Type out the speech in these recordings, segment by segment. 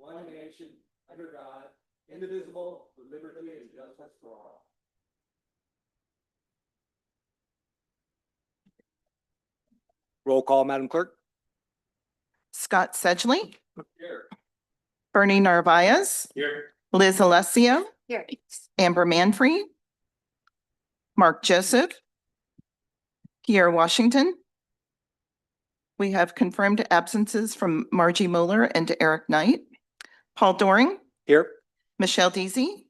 one nation, under God, indivisible, with liberty and justice for all. Roll call, Madam Clerk. Scott Sedgley, Here. Bernie Narvaez, Here. Liz Alessio, Here. Amber Manfree, Mark Joseph, Pierre Washington. We have confirmed absences from Margie Mueller and Eric Knight, Paul Doring, Here. Michelle Deasy,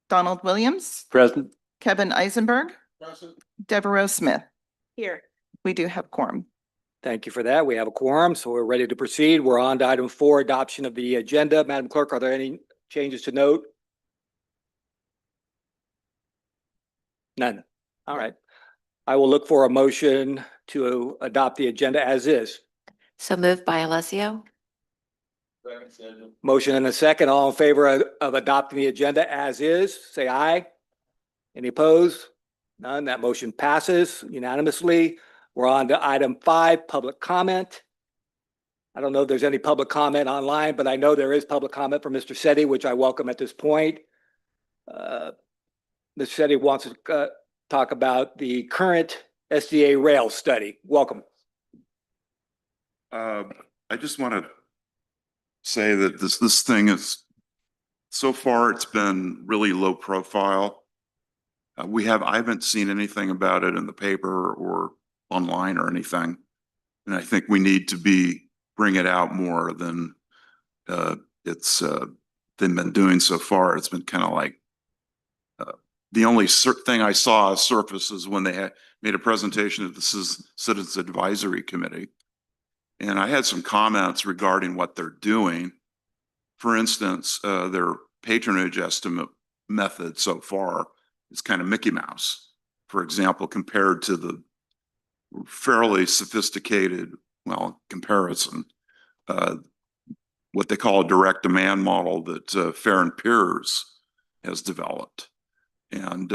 Donald Williams, Present. Kevin Eisenberg, Present. Devereaux Smith. Here. We do have quorum. Thank you for that. We have a quorum, so we're ready to proceed. We're on to item 4, adoption of the agenda. Madam Clerk, are there any changes to note? None. All right. I will look for a motion to adopt the agenda as is. So moved by Alessio. Motion and a second. All in favor of adopting the agenda as is, say aye. Any opposed? None. That motion passes unanimously. We're on to item 5, public comment. I don't know if there's any public comment online, but I know there is public comment from Mr. Setti, which I welcome at this point. Mr. Setti wants to talk about the current SDA rail study. Welcome. I just want to say that this thing is, so far it's been really low profile. I haven't seen anything about it in the paper or online or anything. And I think we need to bring it out more than they've been doing so far. It's been kind of like, the only thing I saw surface is when they made a presentation at the Citizens Advisory Committee. And I had some comments regarding what they're doing. For instance, their patronage estimate method so far is kind of Mickey Mouse, for example, compared to the fairly sophisticated, comparison, what they call a direct demand model that Fair and Peers has developed. And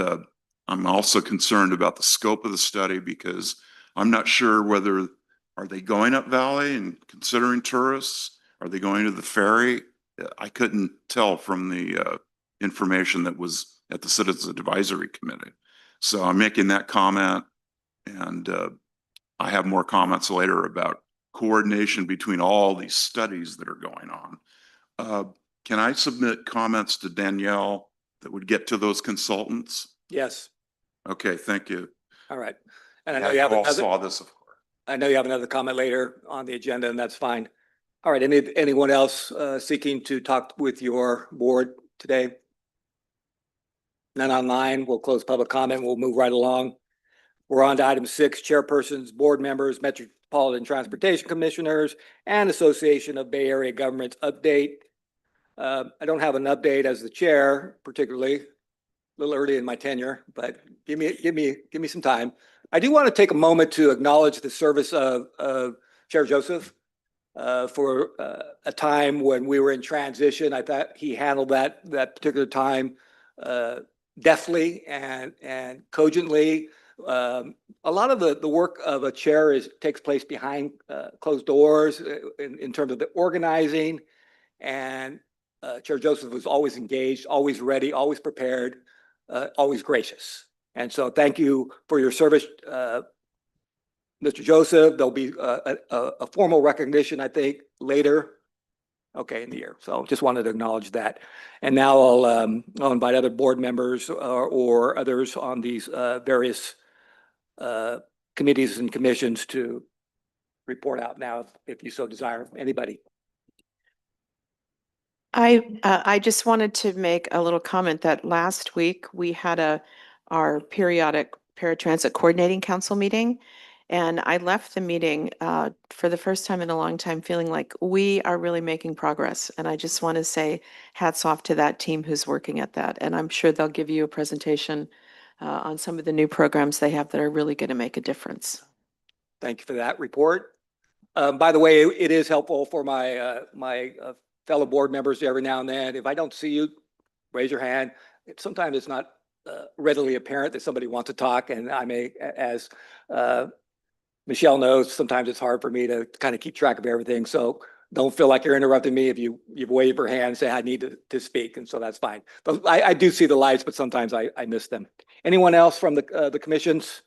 I'm also concerned about the scope of the study because I'm not sure whether are they going up Valley and considering tourists? Are they going to the ferry? I couldn't tell from the information that was at the Citizens Advisory Committee. So I'm making that comment, and I have more comments later about coordination between all these studies that are going on. Can I submit comments to Danielle that would get to those consultants? Yes. Okay, thank you. All right. And I know you have all another, saw this, of course. I know you have another comment later on the agenda, and that's fine. All right. Anyone else seeking to talk with your board today? None online. We'll close public comment. We'll move right along. We're on to item 6, chairpersons, board members, Metropolitan Transportation Commissioners, and Association of Bay Area Governments update. I don't have an update as the chair, particularly a little early in my tenure, but give me some time. I do want to take a moment to acknowledge the service of Chair Joseph for a time when we were in transition. I thought he handled that particular time deftly and cogently. A lot of the work of a chair takes place behind closed doors in terms of the organizing, and Chair Joseph was always engaged, always ready, always prepared, always gracious. And so thank you for your service, Mr. Joseph. There'll be a formal recognition, I think, later, in the year. So just wanted to acknowledge that. And now I'll invite other board members or others on these various committees and commissions to report out now if you so desire. Anybody? I just wanted to make a little comment that last week we had our periodic paratransit coordinating council meeting, and I left the meeting for the first time in a long time feeling like we are really making progress. And I just want to say hats off to that team who's working at that. And I'm sure they'll give you a presentation on some of the new programs they have that are really going to make a difference. Thank you for that report. By the way, it is helpful for my fellow board members every now and then. If I don't see you, raise your hand. Sometimes it's not readily apparent that somebody wants to talk, and I may, as Michelle knows, sometimes it's hard for me to kind of keep track of everything. So don't feel like you're interrupting me if you wave your hand and say, I need to speak. And so that's fine. But I do see the lights, but sometimes I miss them. Anyone else from the commissions?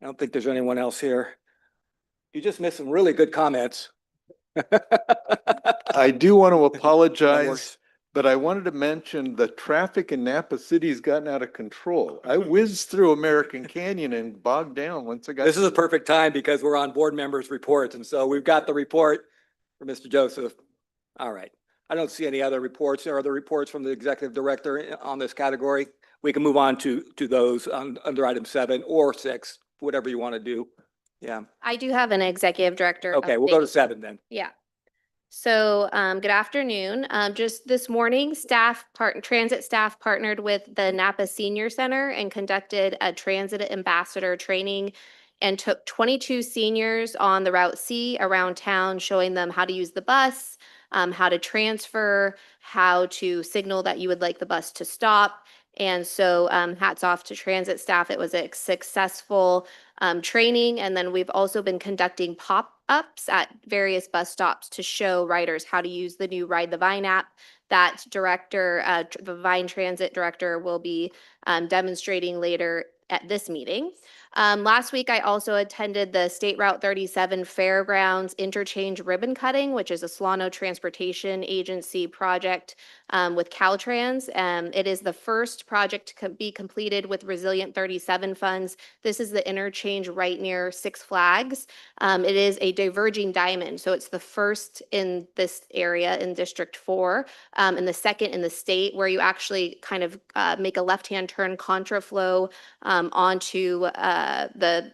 I don't think there's anyone else here. You just missed some really good comments. I do want to works. apologize, but I wanted to mention the traffic in Napa City has gotten out of control. I whizzed through American Canyon and bogged down once I got. This is a perfect time because we're on board members' reports. And so we've got the report for Mr. Joseph. All right. I don't see any other reports. There are other reports from the executive director on this category. We can move on to those under item 7 or 6, whatever you want to do. Yeah. I do have an executive director. Okay, we'll go to update. 7 then. Yeah. So, good afternoon. Just this morning, transit staff partnered with the Napa Senior Center and conducted a transit ambassador training and took 22 seniors on the Route C around town, showing them how to use the bus, how to transfer, how to signal that you would like the bus to stop. And so, hats off to transit staff. It was a successful training. And then we've also been conducting pop-ups at various bus stops to show riders how to use the new Ride the Vine app. That director, the Vine Transit director, will be demonstrating later at this meeting. Last week, I also attended the State Route 37 Fairgrounds Interchange Ribbon Cutting, which is a Solano Transportation Agency project with Caltrans. It is the first project to be completed with Resilient 37 funds. This is the interchange right near Six Flags. It is a diverging diamond, so it's the first in this area in District 4, and the second in the state, where you actually kind of make a left-hand turn contraflow onto the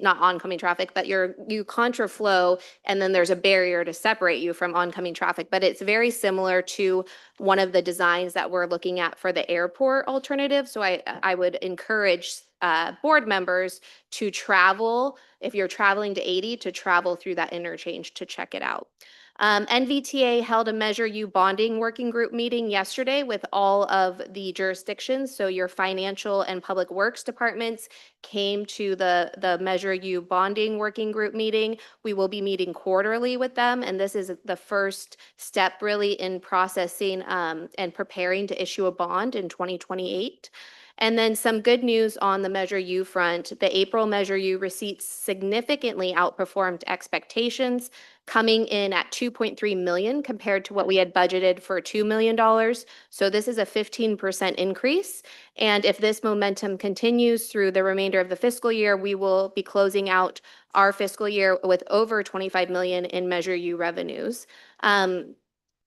not oncoming traffic, but you contraflow, and then there's a barrier to separate you from oncoming traffic. But it's very similar to one of the designs that we're looking at for the airport alternative. So I would encourage board members to travel, if you're traveling to 80, to travel through that interchange to check it out. NVTA held a Measure U bonding working group meeting yesterday with all of the jurisdictions. So your financial and public works departments came to the Measure U bonding working group meeting. We will be meeting quarterly with them, and this is the first step really in processing and preparing to issue a bond in 2028. And then some good news on the Measure U front. The April Measure U receipts significantly outperformed expectations, coming in at 2.3 million compared to what we had budgeted for $2 million. So this is a 15% increase. And if this momentum continues through the remainder of the fiscal year, we will be closing out our fiscal year with over 25 million in Measure U revenues.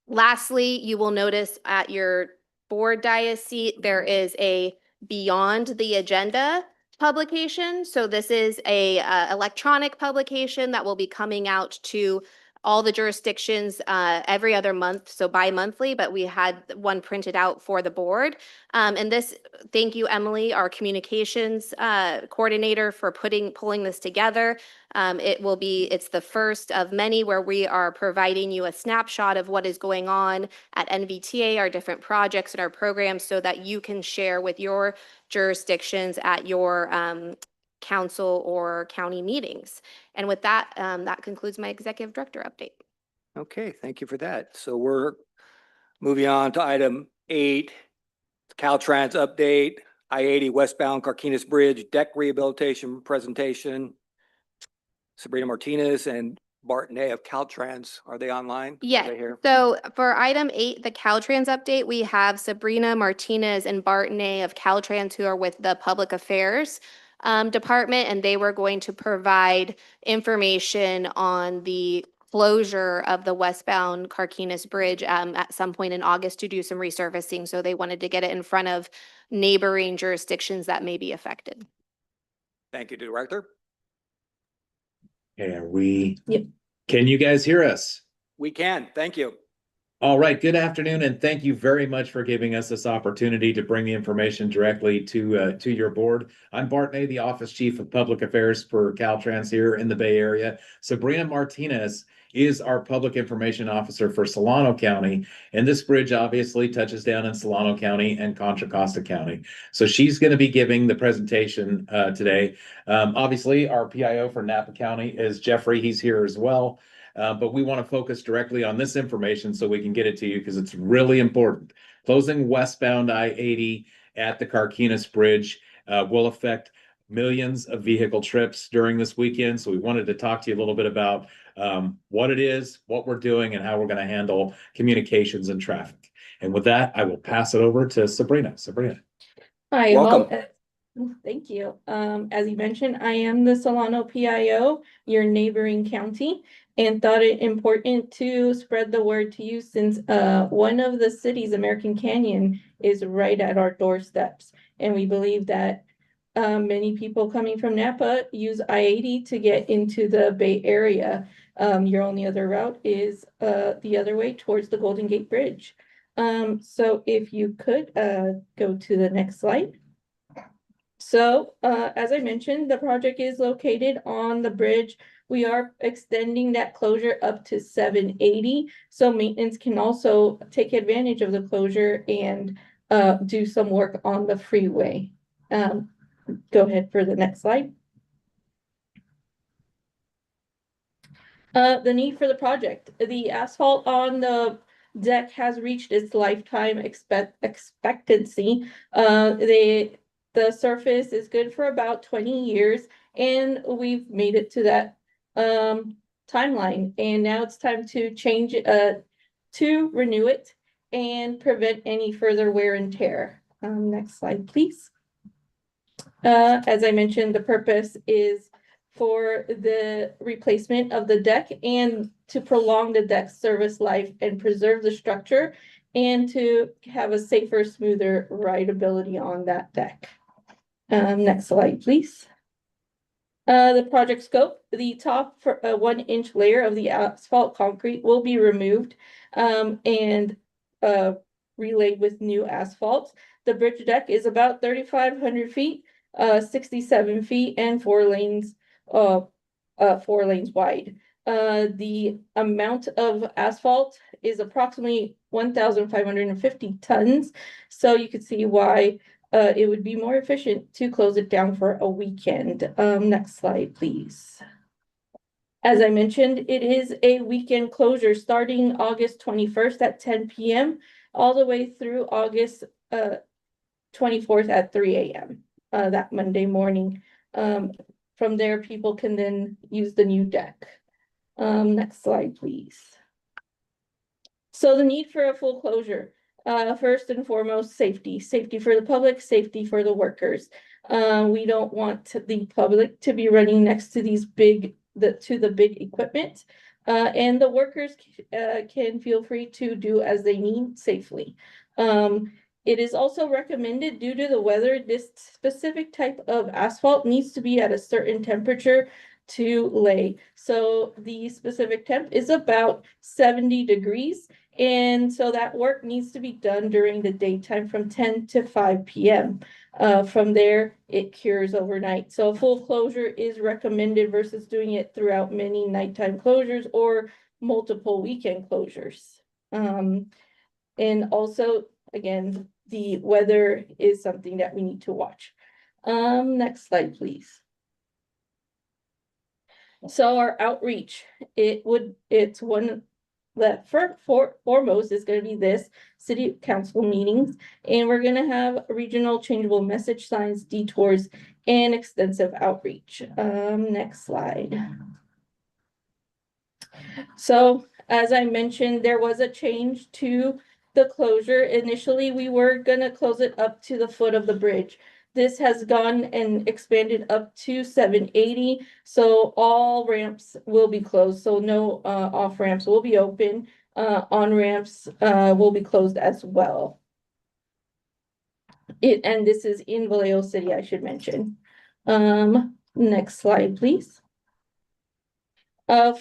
Lastly, you will notice at your board dais seat, there is a Beyond the Agenda publication. So this is a electronic publication that will be coming out to all the jurisdictions every other month, so bi-monthly, but we had one printed out for the board. And this, thank you, Emily, our communications coordinator, for pulling this together. It's the first of many where we are providing you a snapshot of what is going on at NVTA, our different projects and our programs, so that you can share with your jurisdictions at your council or county meetings. And with that, that concludes my executive director update. Okay, thank you for that. So we're moving on to item 8, Caltrans update, I-80 westbound Carquinez Bridge deck rehabilitation presentation. Sabrina Martinez and Bart Nay of Caltrans, are they online? Are Yes. they here? So for item 8, the Caltrans update, we have Sabrina Martinez and Bart Nay of Caltrans, who are with the Public Affairs Department, and they were going to provide information on the closure of the westbound Carquinez Bridge at some point in August to do some resurfacing. So they wanted to get it in front of neighboring jurisdictions that may be affected. Thank you, Director. Okay, are we? Yep. Can you guys hear us? We can, thank you. All right, good afternoon, and thank you very much for giving us this opportunity to bring the information directly to your board. I'm Bart Nay, the Office Chief of Public Affairs for Caltrans here in the Bay Area. Sabrina Martinez is our Public Information Officer for Solano County, and this bridge obviously touches down in Solano County and Contra Costa County. So she's going to be giving the presentation today. Obviously, our PIO for Napa County is Jeffrey. He's here as well. but we want to focus directly on this information so we can get it to you because it's really important. Closing westbound I-80 at the Carquinez Bridge will affect millions of vehicle trips during this weekend. So we wanted to talk to you a little bit about what it is, what we're doing, and how we're going to handle communications and traffic. And with that, I will pass it over to Sabrina. Sabrina. Hi, Welcome. thank you. As you mentioned, I am the Solano PIO, your neighboring county, and thought it important to spread the word to you since one of the cities, American Canyon, is right at our doorsteps. And we believe that many people coming from Napa use I-80 to get into the Bay Area. Your only other route is the other way towards the Golden Gate Bridge. So if you could go to the next slide. So as I mentioned, the project is located on the bridge. We are extending that closure up to 780. So maintenance can also take advantage of the closure and do some work on the freeway. Go ahead for the next slide. The need for the project. The asphalt on the deck has reached its lifetime expectancy. The surface is good for about 20 years, and we've made it to that timeline. And now it's time to change to renew it and prevent any further wear and tear. Next slide, please. As I mentioned, the purpose is for the replacement of the deck and to prolong the deck's service life and preserve the structure and to have a safer, smoother rideability on that deck. Next slide, please. The project scope, the top 1 inch layer of the asphalt concrete will be removed and relayed with new asphalt. The bridge deck is about 3,500 feet. 67 feet and 4 lanes wide. The amount of asphalt is approximately 1,550 tons. So you can see why it would be more efficient to close it down for a weekend. Next slide, please. As I mentioned, it is a weekend closure starting August 21st at 10 p.m. all the way through August 24th at 3 a.m. That Monday morning. From there, people can then use the new deck. Next slide, please. So the need for a full closure. First and foremost, safety. Safety for the public, safety for the workers. We don't want the public to be running next to these big equipment. And the workers can feel free to do as they need safely. It is also recommended due to the weather, this specific type of asphalt needs to be at a certain temperature to lay. So the specific temp is about 70 degrees. And so that work needs to be done during the daytime from 10 to 5 p.m. From there, it cures overnight. So a full closure is recommended versus doing it throughout many nighttime closures or multiple weekend closures. And also, again, the weather is something that we need to watch. Next slide, please. So our outreach, it's one that foremost is going to be this city council meetings, and we're going to have regional changeable message signs, detours, and extensive outreach. Next slide. So as I mentioned, there was a change to the closure. Initially, we were gonna close it up to the foot of the bridge. This has gone and expanded up to 780. So all ramps will be closed. So no off ramps will be open. On ramps will be closed as well. And this is in Vallejo City, I should mention. Next slide, please.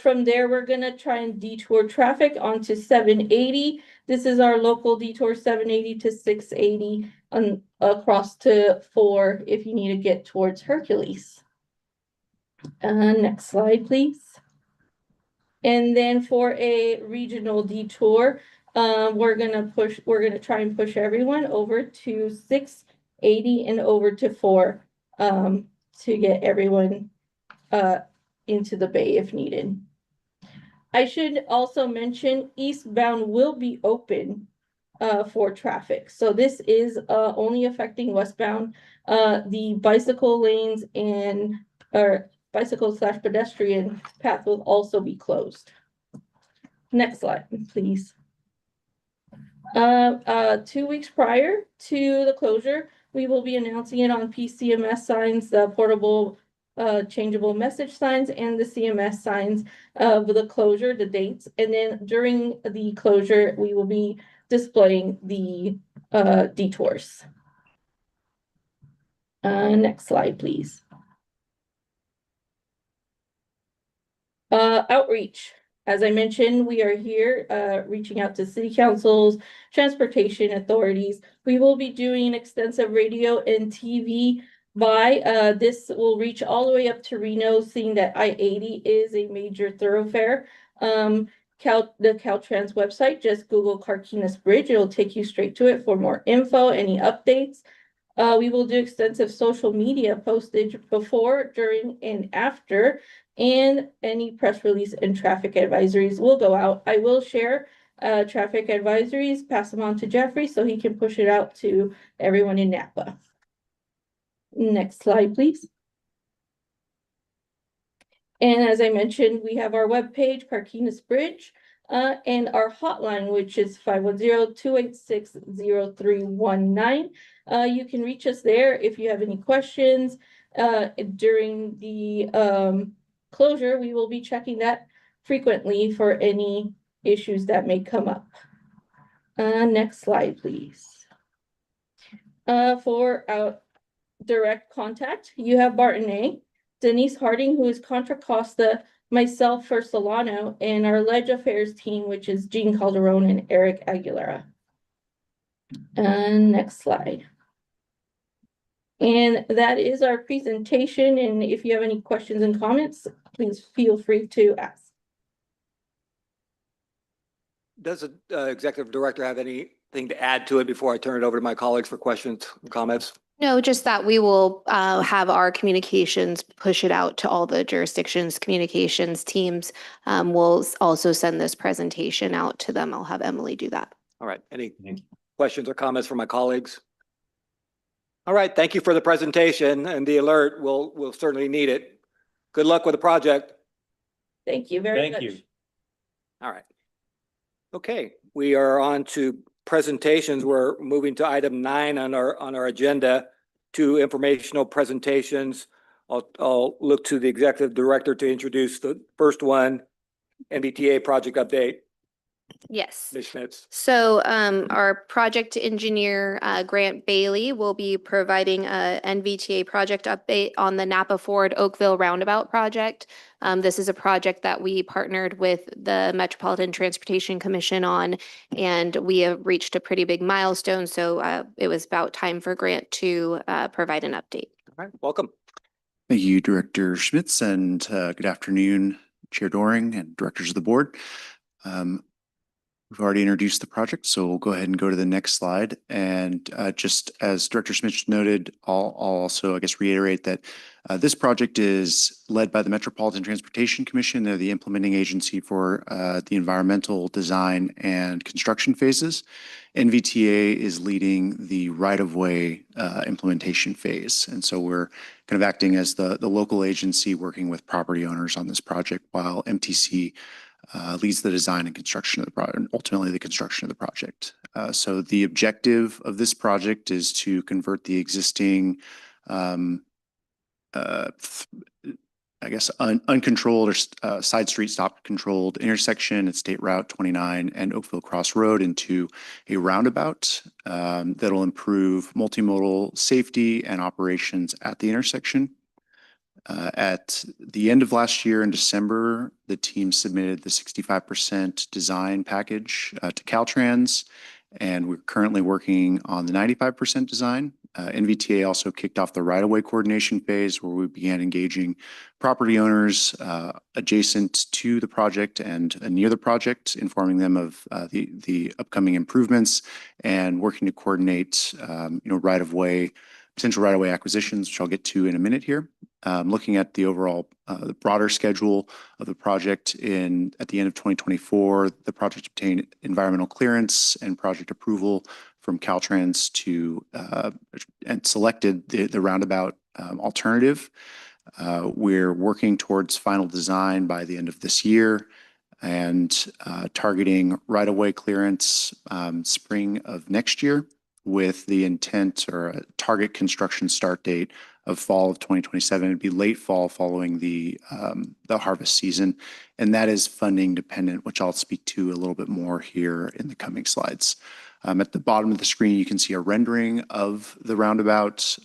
From there, we're gonna try and detour traffic onto 780. This is our local detour 780 to 680 across to 4 if you need to get towards Hercules. Next slide, please. And then for a regional detour, we're gonna try and push everyone over to 680 and over to 4 to get everyone into the bay if needed. I should also mention eastbound will be open for traffic. So this is only affecting westbound. The bicycle lanes and or bicycle/pedestrian path will also be closed. Next slide, please. 2 weeks prior to the closure, we will be announcing it on PCMS signs, the portable changeable message signs, and the CMS signs of the closure, the dates. And then during the closure, we will be displaying the detours. Next slide, please. Outreach. As I mentioned, we are here reaching out to city councils, transportation authorities. We will be doing extensive radio and TV this will reach all the way up to Reno, seeing that I-80 is a major thoroughfare. The Caltrans website, just Google Carquinez Bridge. It'll take you straight to it for more info, any updates. We will do extensive social media postage before, during, and after, and any press release and traffic advisories will go out. I will share traffic advisories, pass them on to Jeffrey so he can push it out to everyone in Napa. Next slide, please. And as I mentioned, we have our webpage, Carquinez Bridge, and our hotline, which is 510-286-0319. You can reach us there if you have any questions. During the closure, we will be checking that frequently for any issues that may come up. Next slide, please. For our direct contact, you have Barton A, Denise Harding, who is Contra Costa, myself for Solano, and our Ledge Affairs team, which is Jean Calderon and Eric Aguilera. And next slide. And that is our presentation. And if you have any questions and comments, please feel free to ask. Does the executive director have anything to add to it before I turn it over to my colleagues for questions and comments? No, just that we will have our communications push it out to all the jurisdictions, communications teams. We'll also send this presentation out to them. I'll have Emily do that. All right. Any Thank you. questions or comments from my colleagues? All right. Thank you for the presentation and the alert. We'll certainly need it. Good luck with the project. Thank you very Thank much. you. All right. Okay, we are on to presentations. We're moving to item 9 on our agenda, 2 informational presentations. I'll look to the executive director to introduce the first one, NVTA project update. Yes. Ms. Schmitz. So our project engineer, Grant Bailey, will be providing a NVTA project update on the Napa Ford Oakville Roundabout project. This is a project that we partnered with the Metropolitan Transportation Commission on, and we have reached a pretty big milestone. So it was about time for Grant to provide an update. All right, welcome. Thank you, Director Schmitz, and good afternoon, Chair Doring and directors of the board. We've already introduced the project, so we'll go ahead and go to the next slide. And just as Director Schmitz noted, I'll also, I guess, reiterate that this project is led by the Metropolitan Transportation Commission. They're the implementing agency for the environmental design and construction phases. NVTA is leading the right-of-way implementation phase. And so we're kind of acting as the local agency working with property owners on this project, while MTC leads the design and construction of the project, and ultimately the construction of the project. So the objective of this project is to convert the existing, I guess, uncontrolled or side street stop controlled intersection at State Route 29 and Oakville Cross Road into a roundabout that'll improve multimodal safety and operations at the intersection. At the end of last year in December, the team submitted the 65% design package to Caltrans, and we're currently working on the 95% design. NVTA also kicked off the right-of-way coordination phase, where we began engaging property owners adjacent to the project and near the project, informing them of the upcoming improvements and working to coordinate right-of-way potential right-of-way acquisitions, which I'll get to in a minute here. Looking at the overall, the broader schedule of the project at the end of 2024, the project obtained environmental clearance and project approval from Caltrans and selected the roundabout alternative. We're working towards final design by the end of this year and targeting right-of-way clearance spring of next year, with the intent or a target construction start date of fall of 2027. It'd be late fall following the harvest season. And that is funding dependent, which I'll speak to a little bit more here in the coming slides. At the bottom of the screen, you can see a rendering of the roundabout,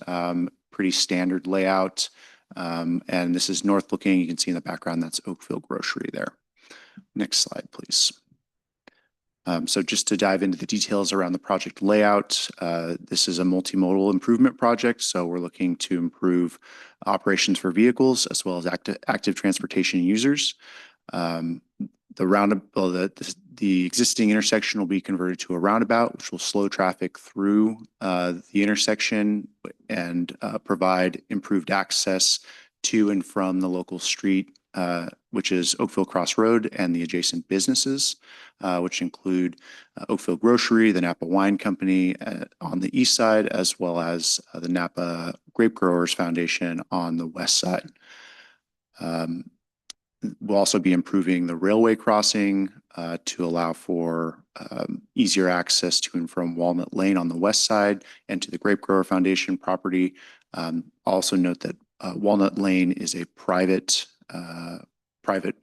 pretty standard layout. And this is north looking. You can see in the background, that's Oakville Grocery there. Next slide, please. So just to dive into the details around the project layout, this is a multimodal improvement project. So we're looking to improve operations for vehicles as well as active transportation users. The existing intersection will be converted to a roundabout, which will slow traffic through the intersection and provide improved access to and from the local street, which is Oakville Cross Road and the adjacent businesses, which include Oakville Grocery, the Napa Wine Company on the east side, as well as the Napa Grape Growers Foundation on the west side. We'll also be improving the railway crossing to allow for easier access to and from Walnut Lane on the west side and to the Grape Grower Foundation property. Also note that Walnut Lane is a private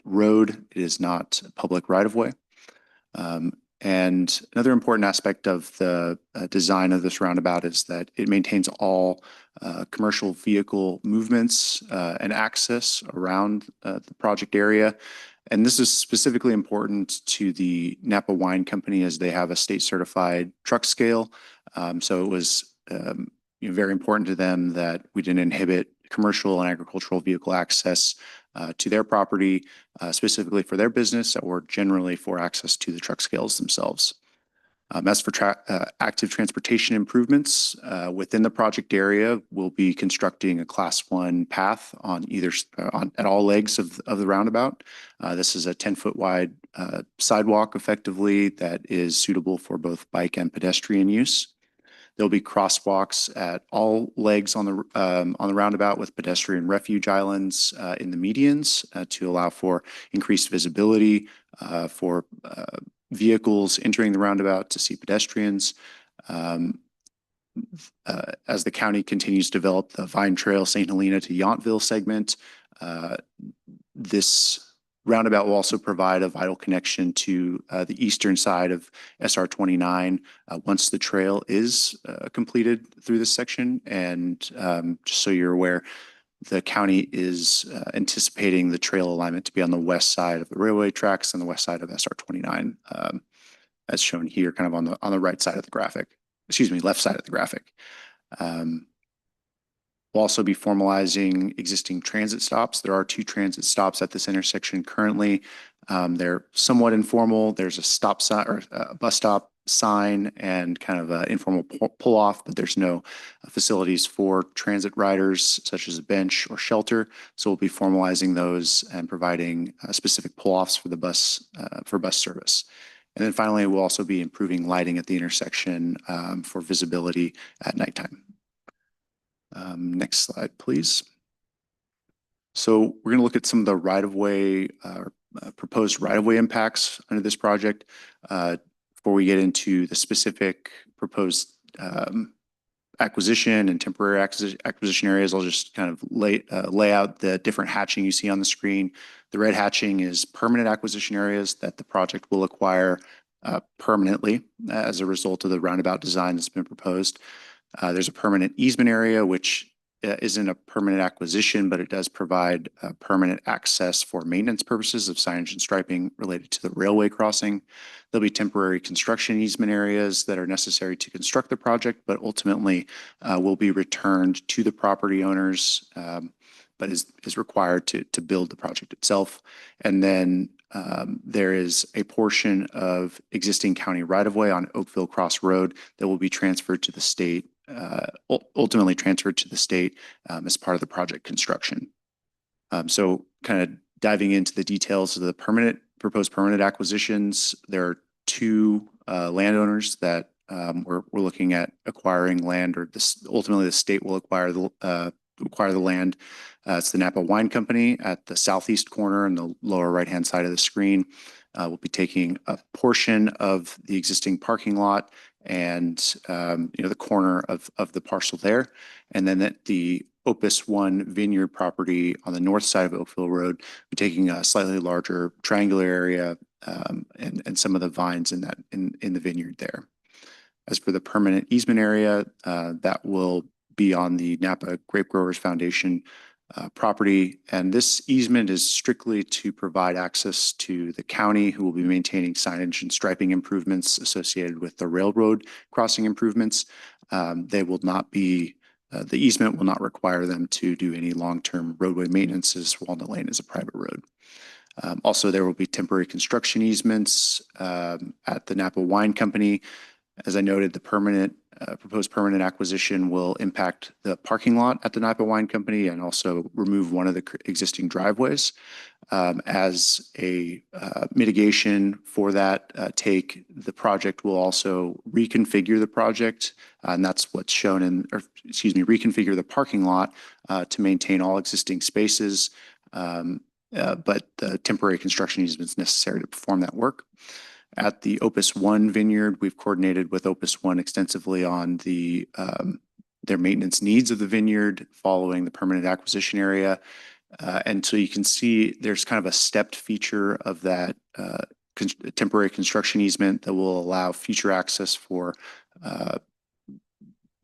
road. It is not a public right-of-way. And another important aspect of the design of this roundabout is that it maintains all commercial vehicle movements and access around the project area. And this is specifically important to the Napa Wine Company as they have a state certified truck scale. So it was very important to them that we didn't inhibit commercial and agricultural vehicle access to their property, specifically for their business, or generally for access to the truck scales themselves. As for active transportation improvements within the project area, we'll be constructing a Class 1 path on at all legs of the roundabout. This is a 10-foot wide sidewalk, effectively, that is suitable for both bike and pedestrian use. There'll be crosswalks at all legs on the roundabout with pedestrian refuge islands in the medians to allow for increased visibility for vehicles entering the roundabout to see pedestrians. As the county continues to develop the Vine Trail St. Helena to Yountville segment, this roundabout will also provide a vital connection to the eastern side of SR 29 once the trail is completed through this section. And just so you're aware, the county is anticipating the trail alignment to be on the west side of the railway tracks and the west side of SR 29, as shown here, kind of on the right side of the graphic. Excuse me, left side of the graphic. We'll also be formalizing existing transit stops. There are 2 transit stops at this intersection currently. They're somewhat informal. There's a stop sign or a bus stop sign and kind of an informal pull off, but there's no facilities for transit riders such as a bench or shelter. So we'll be formalizing those and providing specific pull offs for the bus service. And then finally, we'll also be improving lighting at the intersection for visibility at nighttime. Next slide, please. So we're going to look at some of the right-of-way proposed right-of-way impacts under this project. Before we get into the specific proposed acquisition and temporary acquisition areas, I'll just kind of lay out the different hatching you see on the screen. The red hatching is permanent acquisition areas that the project will acquire permanently as a result of the roundabout design that's been proposed. There's a permanent easement area, which isn't a permanent acquisition, but it does provide permanent access for maintenance purposes of signage and striping related to the railway crossing. There'll be temporary construction easement areas that are necessary to construct the project, but ultimately will be returned to the property owners, but is required to build the project itself. And then there is a portion of existing county right-of-way on Oakville Cross Road that will be transferred to the state ultimately transferred to the state as part of the project construction. So kind of diving into the details of the proposed permanent acquisitions, there are two landowners that we're looking at acquiring land, or ultimately the state will acquire the land. It's the Napa Wine Company at the southeast corner in the lower right-hand side of the screen. We'll be taking a portion of the existing parking lot and the corner of the parcel there, and then at the Opus One Vineyard property on the north side of Oakville Road, we're taking a slightly larger triangular area and some of the vines in the vineyard there. As for the permanent easement area, that will be on the Napa Grape Growers Foundation property, and this easement is strictly to provide access to the county, who will be maintaining signage and striping improvements associated with the railroad crossing improvements. They will not be the easement will not require them to do any long-term roadway maintenance, as Walnut Lane is a private road. Also, there will be temporary construction easements at the Napa Wine Company. As I noted, the proposed permanent acquisition will impact the parking lot at the Napa Wine Company and also remove one of the existing driveways. As a mitigation for that the project will also reconfigure the project, and that's what's shown reconfigure the parking lot to maintain all existing spaces, but the temporary construction easement is necessary to perform that work. At the Opus One Vineyard, we've coordinated with Opus One extensively on their maintenance needs of the vineyard following the permanent acquisition area. And so you can see there's kind of a stepped feature of that temporary construction easement that will allow future access for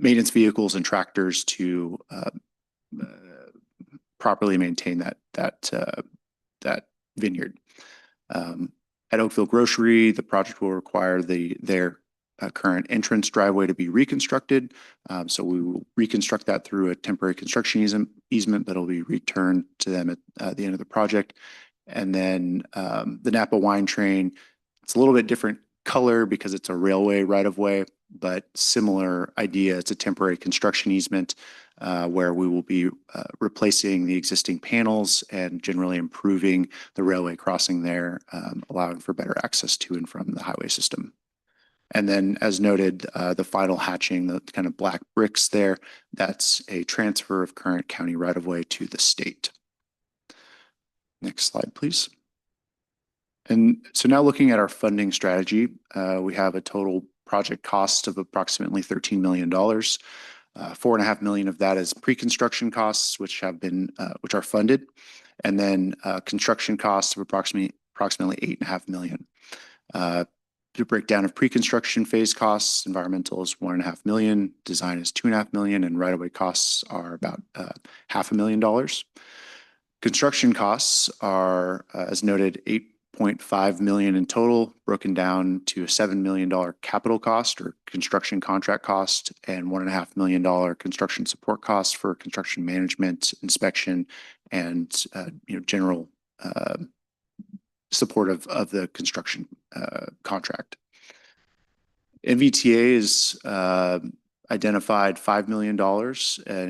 maintenance vehicles and tractors to properly maintain that vineyard. At Oakville Grocery, the project will require their current entrance driveway to be reconstructed. So we will reconstruct that through a temporary construction easement, but it'll be returned to them at the end of the project. And then the Napa Wine Train, it's a little bit different color because it's a railway right-of-way, but similar idea. It's a temporary construction easement where we will be replacing the existing panels and generally improving the railway crossing there, allowing for better access to and from the highway system. And then, as noted, the final hatching, the kind of black bricks there, that's a transfer of current county right-of-way to the state. Next slide, please. And so now looking at our funding strategy, we have a total project cost of approximately $13 million. $4.5 million of that is pre-construction costs, which are funded, and then construction costs of approximately $8.5 million. The breakdown of pre-construction phase costs, environmental is $1.5 million, design is $2.5 million, and right-of-way costs are about $500,000. Construction costs are, as noted, $8.5 million in total, broken down to a $7 million capital cost or construction contract cost and $1.5 million construction support cost for construction management, inspection, and general support of the construction contract. NVTA is identified $5 million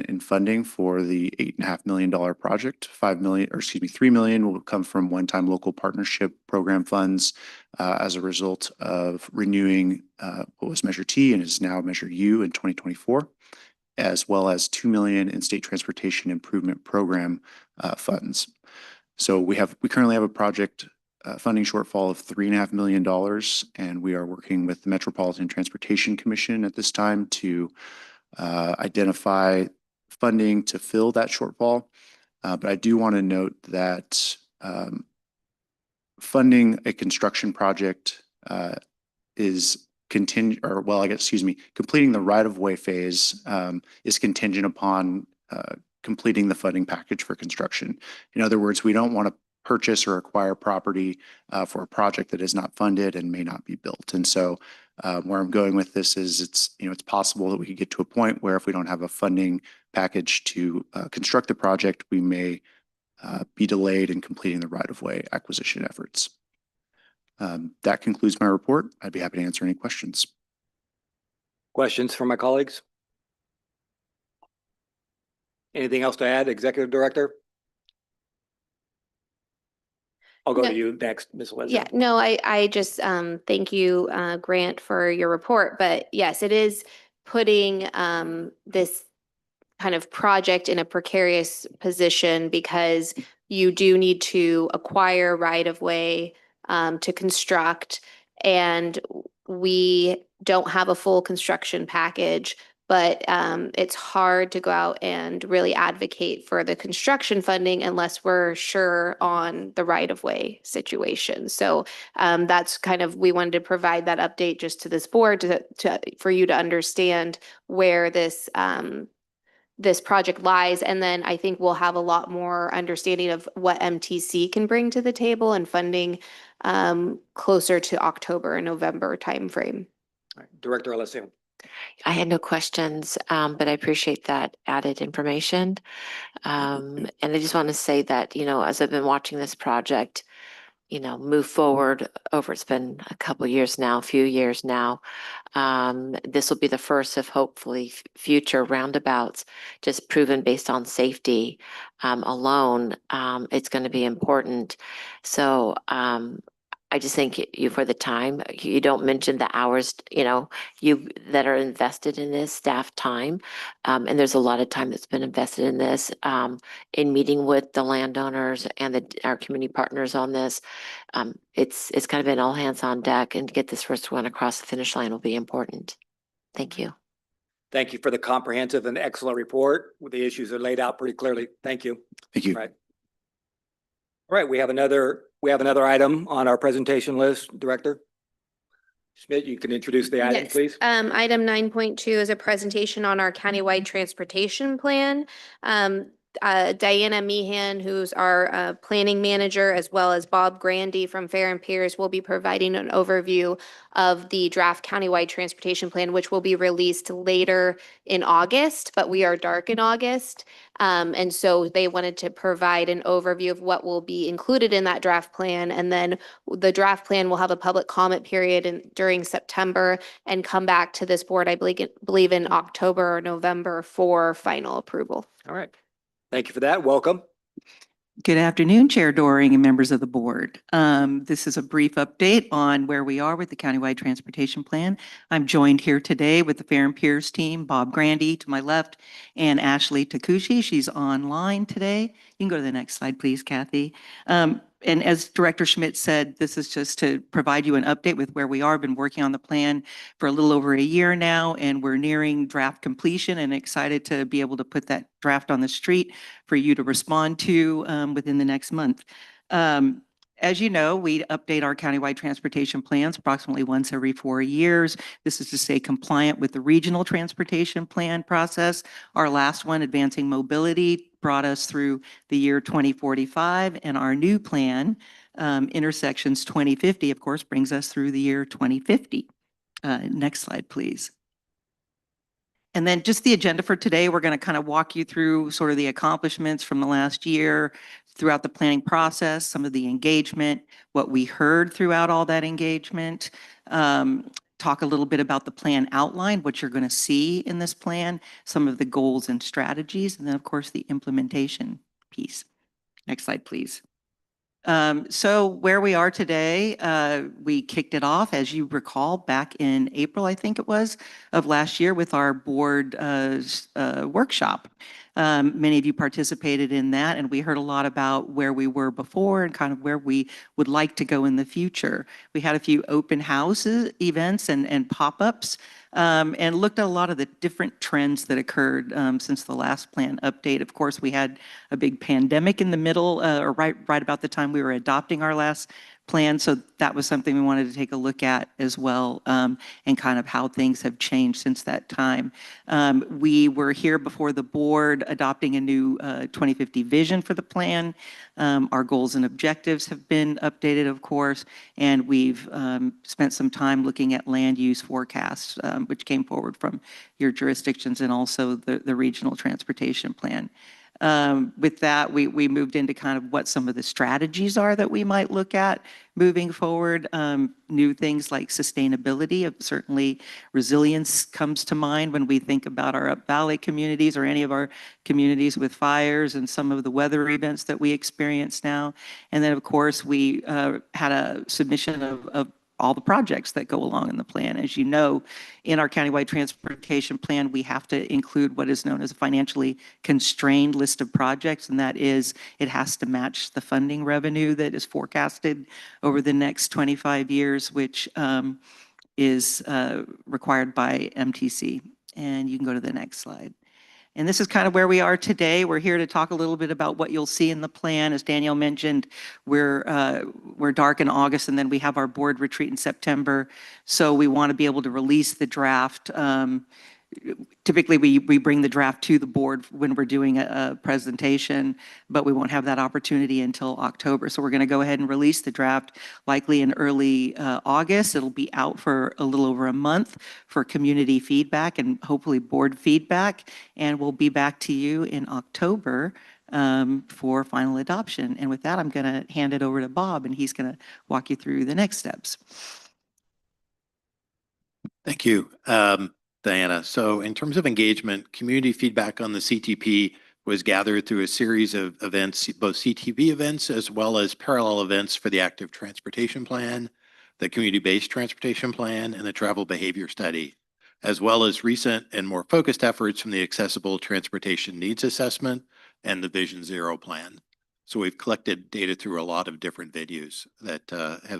in funding for the $8.5 million project. $3 million will come from one-time local partnership program funds as a result of renewing what was Measure T and is now Measure U in 2024, as well as $2 million in state transportation improvement program funds. So we currently have a project funding shortfall of $3.5 million, and we are working with the Metropolitan Transportation Commission at this time to identify funding to fill that shortfall. But I do want to note that funding a construction project is contingent, completing the right-of-way phase is contingent upon completing the funding package for construction. In other words, we don't want to purchase or acquire property for a project that is not funded and may not be built. And so where I'm going with this is it's possible that we could get to a point where if we don't have a funding package to construct the project, we may be delayed in completing the right-of-way acquisition efforts. That concludes my report. I'd be happy to answer any questions. Questions from my colleagues? Anything else to add, Executive Director? I'll go No. to you next, Ms. Alessio. Yeah, no, I just, thank you, Grant, for your report, but yes, it is putting, this kind of project in a precarious position because you do need to acquire right of way, to construct. And we don't have a full construction package, but it's hard to go out and really advocate for the construction funding unless we're sure on the right of way situation. So that's kind of, we wanted to provide that update just to this board for you to understand where this this project lies. And then I think we'll have a lot more understanding of what MTC can bring to the table and funding closer to October and November timeframe. All right, Director Alessio. I had no questions, but I appreciate that added information. And I just want to say that, as I've been watching this project, move forward over, it's been a couple years now, a few years now. This will be the first of hopefully future roundabouts, just proven based on safety alone. It's going to be important. So I just thank you for the time. You don't mention the hours, you that are invested in this, staff time. And there's a lot of time that's been invested in this, in meeting with the landowners and our community partners on this. It's kind of been all hands on deck, and to get this first one across the finish line will be important. Thank you. Thank you for the comprehensive and excellent report. The issues are laid out pretty clearly. Thank you. Thank you. Right. All right, we have another item on our presentation list, Director Schmidt. You can introduce the item, Yes. please. Item 9.2 is a presentation on our countywide transportation plan. Diana Meehan, who's our planning manager, as well as Bob Grandy from Fair and Piers, will be providing an overview of the draft countywide transportation plan, which will be released later in August, but we are dark in August. And so they wanted to provide an overview of what will be included in that draft plan. And then the draft plan will have a public comment period during September and come back to this board, I believe in October or November for final approval. All right. Thank you for that. Welcome. Good afternoon, Chair Doring and members of the board. This is a brief update on where we are with the countywide transportation plan. I'm joined here today with the Fair and Piers team, Bob Grandy to my left and Ashley Takushi. She's online today. You can go to the next slide, please, Kathy. And as Director Schmidt said, this is just to provide you an update with where we are. Been working on the plan for a little over a year now, and we're nearing draft completion and excited to be able to put that draft on the street for you to respond to within the next month. As you know, we update our countywide transportation plans approximately once every 4 years. This is to stay compliant with the regional transportation plan process. Our last one, Advancing Mobility, brought us through the year 2045, and our new plan, Intersections 2050, of course, brings us through the year 2050. Next slide, please. And then just the agenda for today, we're going to kind of walk you through sort of the accomplishments from the last year throughout the planning process, some of the engagement, what we heard throughout all that engagement, talk a little bit about the plan outline, what you're going to see in this plan, some of the goals and strategies, and then of course the implementation piece. Next slide, please. So where we are today, we kicked it off, as you recall, back in April, I think it was, of last year with our board workshop. Many of you participated in that, and we heard a lot about where we were before and kind of where we would like to go in the future. We had a few open houses, events, and pop-ups, and looked at a lot of the different trends that occurred since the last plan update. Of course, we had a big pandemic in the middle, or right about the time we were adopting our last plan. So that was something we wanted to take a look at as well, and kind of how things have changed since that time. We were here before the board adopting a new 2050 vision for the plan. Our goals and objectives have been updated, of course, and we've spent some time looking at land use forecasts, which came forward from your jurisdictions and also the regional transportation plan. With that, we moved into kind of what some of the strategies are that we might look at moving forward. New things like sustainability, certainly resilience comes to mind when we think about our Up Valley communities or any of our communities with fires and some of the weather events that we experience now. And then, of course, we had a submission of all the projects that go along in the plan. As you know, in our countywide transportation plan, we have to include what is known as a financially constrained list of projects, and that is it has to match the funding revenue that is forecasted over the next 25 years, which is required by MTC. And you can go to the next slide. And this is kind of where we are today. We're here to talk a little bit about what you'll see in the plan. As Danielle mentioned, we're dark in August, and then we have our board retreat in September. So we want to be able to release the draft. Typically, we bring the draft to the board when we're doing a presentation, but we won't have that opportunity until October. So we're going to go ahead and release the draft likely in early August. It'll be out for a little over a month for community feedback and hopefully board feedback. And we'll be back to you in October for final adoption. And with that, I'm going to hand it over to Bob, and he's going to walk you through the next steps. Thank you, Diana. So in terms of engagement, community feedback on the CTP was gathered through a series of events, both CTP events as well as parallel events for the active transportation plan, the community-based transportation plan, and the travel behavior study, as well as recent and more focused efforts from the accessible transportation needs assessment and the Vision Zero plan. So we've collected data through a lot of different venues that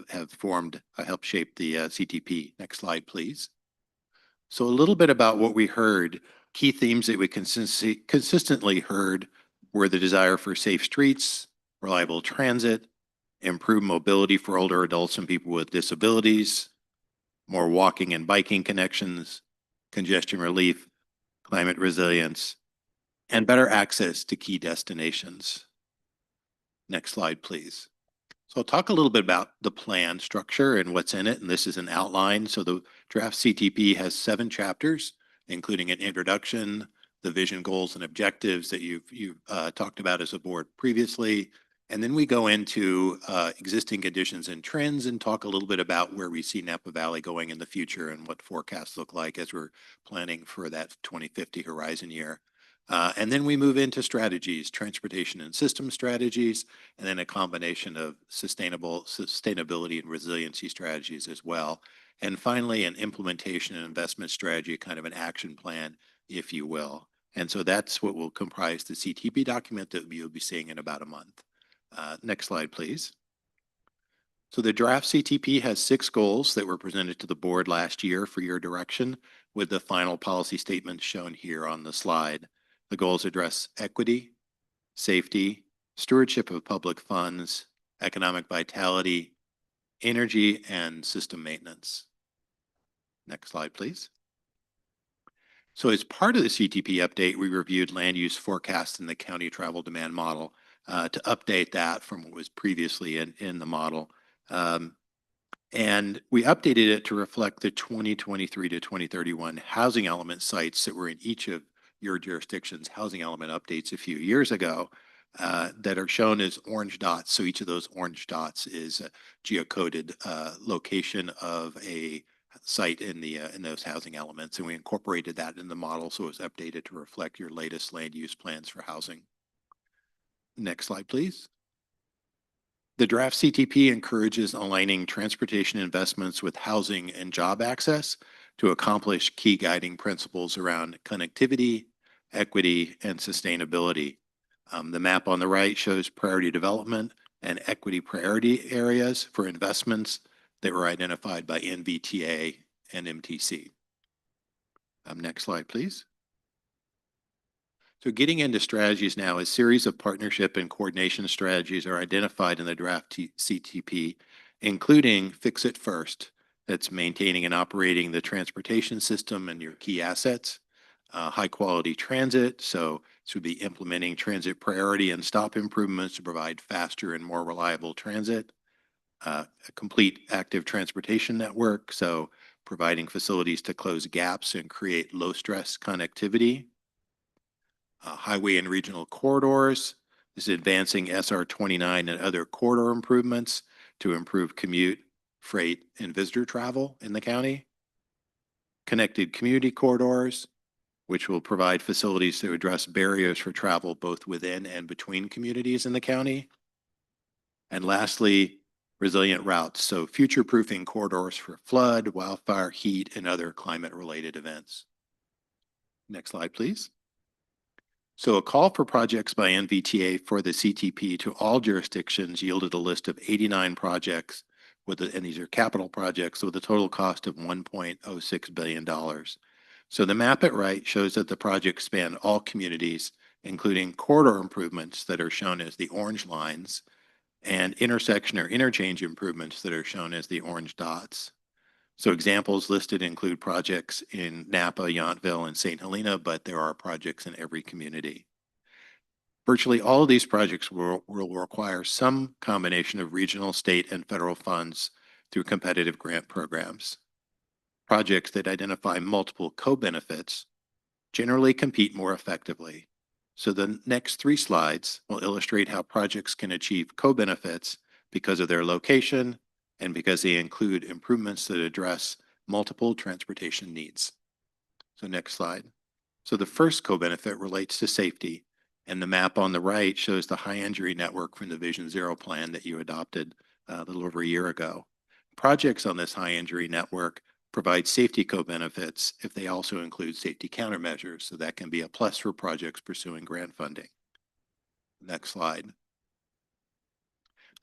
have formed, helped shape the CTP. Next slide, please. So a little bit about what we heard. Key themes that we consistently heard were the desire for safe streets, reliable transit, improved mobility for older adults and people with disabilities, more walking and biking connections, congestion relief, climate resilience, and better access to key destinations. Next slide, please. So I'll talk a little bit about the plan structure and what's in it, and this is an outline. So the draft CTP has 7 chapters, including an introduction, the vision, goals, and objectives that you've talked about as a board previously. And then we go into existing conditions and trends and talk a little bit about where we see Napa Valley going in the future and what forecasts look like as we're planning for that 2050 horizon year. And then we move into strategies, transportation and system strategies, and then a combination of sustainability and resiliency strategies as well. And finally, an implementation and investment strategy, kind of an action plan, if you will. And so that's what will comprise the CTP document that you'll be seeing in about a month. Next slide, please. So the draft CTP has 6 goals that were presented to the board last year for your direction, with the final policy statements shown here on the slide. The goals address equity, safety, stewardship of public funds, economic vitality, energy, and system maintenance. Next slide, please. So as part of the CTP update, we reviewed land use forecasts in the county travel demand model to update that from what was previously in the model. And we updated it to reflect the 2023 to 2031 housing element sites that were in each of your jurisdiction's housing element updates a few years ago that are shown as orange dots. So each of those orange dots is a geocoded location of a site in those housing elements. And we incorporated that in the model so it was updated to reflect your latest land use plans for housing. Next slide, please. The draft CTP encourages aligning transportation investments with housing and job access to accomplish key guiding principles around connectivity, equity, and sustainability. The map on the right shows priority development and equity priority areas for investments that were identified by NVTA and MTC. Next slide, please. So getting into strategies now, a series of partnership and coordination strategies are identified in the draft CTP, including Fix It First, that's maintaining and operating the transportation system and your key assets. High quality transit, so this would be implementing transit priority and stop improvements to provide faster and more reliable transit. A complete active transportation network, so providing facilities to close gaps and create low stress connectivity. highway and regional corridors. This is advancing SR 29 and other corridor improvements to improve commute, freight, and visitor travel in the county. Connected community corridors, which will provide facilities to address barriers for travel both within and between communities in the county. And lastly, resilient routes, so future-proofing corridors for flood, wildfire, heat, and other climate-related events. Next slide, please. So a call for projects by NVTA for the CTP to all jurisdictions yielded a list of 89 projects, and these are capital projects with a total cost of $1.06 billion. So the map at right shows that the projects span all communities, including corridor improvements that are shown as the orange lines, and intersection or interchange improvements that are shown as the orange dots. So examples listed include projects in Napa, Yountville, and St. Helena, but there are projects in every community. Virtually all of these projects will require some combination of regional, state, and federal funds through competitive grant programs. Projects that identify multiple co-benefits generally compete more effectively. So the next 3 slides will illustrate how projects can achieve co-benefits because of their location and because they include improvements that address multiple transportation needs. So next slide. So the first co-benefit relates to safety, and the map on the right shows the high injury network from the Vision Zero plan that you adopted a little over a year ago. Projects on this high injury network provide safety co-benefits if they also include safety countermeasures, so that can be a plus for projects pursuing grant funding. Next slide.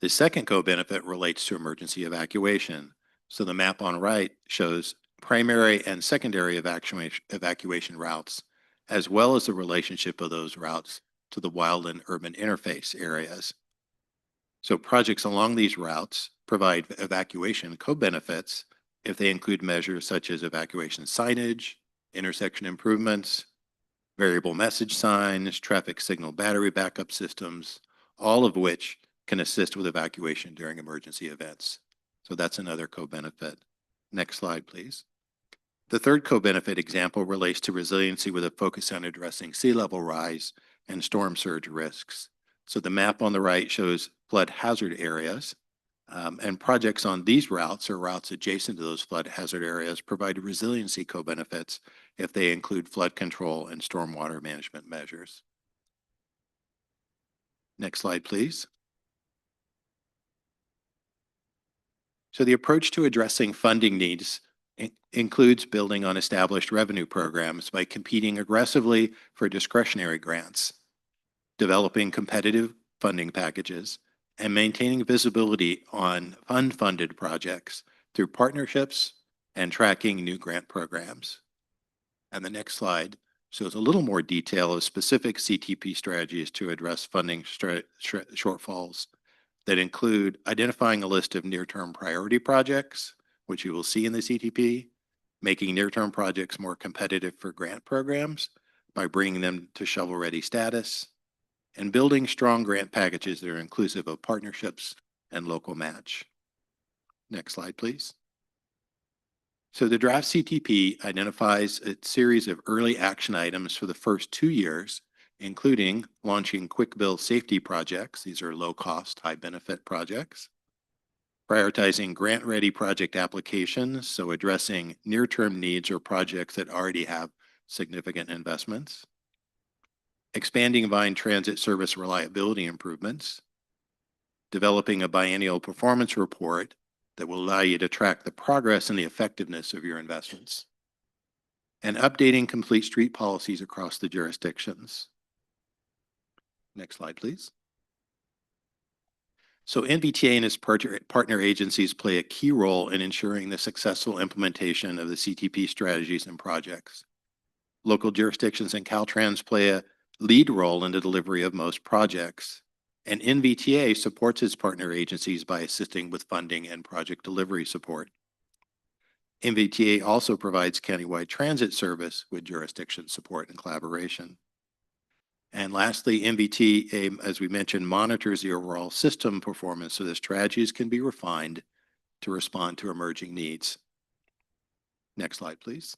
The second co-benefit relates to emergency evacuation. So the map on right shows primary and secondary evacuation routes, as well as the relationship of those routes to the wild and urban interface areas. So projects along these routes provide evacuation co-benefits if they include measures such as evacuation signage, intersection improvements, variable message signs, traffic signal battery backup systems, all of which can assist with evacuation during emergency events. So that's another co-benefit. Next slide, please. The third co-benefit example relates to resiliency with a focus on addressing sea level rise and storm surge risks. So the map on the right shows flood hazard areas, and projects on these routes or routes adjacent to those flood hazard areas provide resiliency co-benefits if they include flood control and stormwater management measures. Next slide, please. So the approach to addressing funding needs includes building on established revenue programs by competing aggressively for discretionary grants, developing competitive funding packages, and maintaining visibility on unfunded projects through partnerships and tracking new grant programs. And the next slide shows a little more detail of specific CTP strategies to address funding shortfalls that include identifying a list of near-term priority projects, which you will see in the CTP, making near-term projects more competitive for grant programs by bringing them to shovel-ready status, and building strong grant packages that are inclusive of partnerships and local match. Next slide, please. So the draft CTP identifies a series of early action items for the first 2 years, including launching quick build safety projects. These are low-cost, high-benefit projects. Prioritizing grant-ready project applications, so addressing near-term needs or projects that already have significant investments. Expanding Vine Transit service reliability improvements, developing a biennial performance report that will allow you to track the progress and the effectiveness of your investments, and updating complete street policies across the jurisdictions. Next slide, please. So NVTA and its partner agencies play a key role in ensuring the successful implementation of the CTP strategies and projects. Local jurisdictions and Caltrans play a lead role in the delivery of most projects, and NVTA supports its partner agencies by assisting with funding and project delivery support. NVTA also provides countywide transit service with jurisdiction support and collaboration. And lastly, NVTA, as we mentioned, monitors the overall system performance so the strategies can be refined to respond to emerging needs. Next slide, please.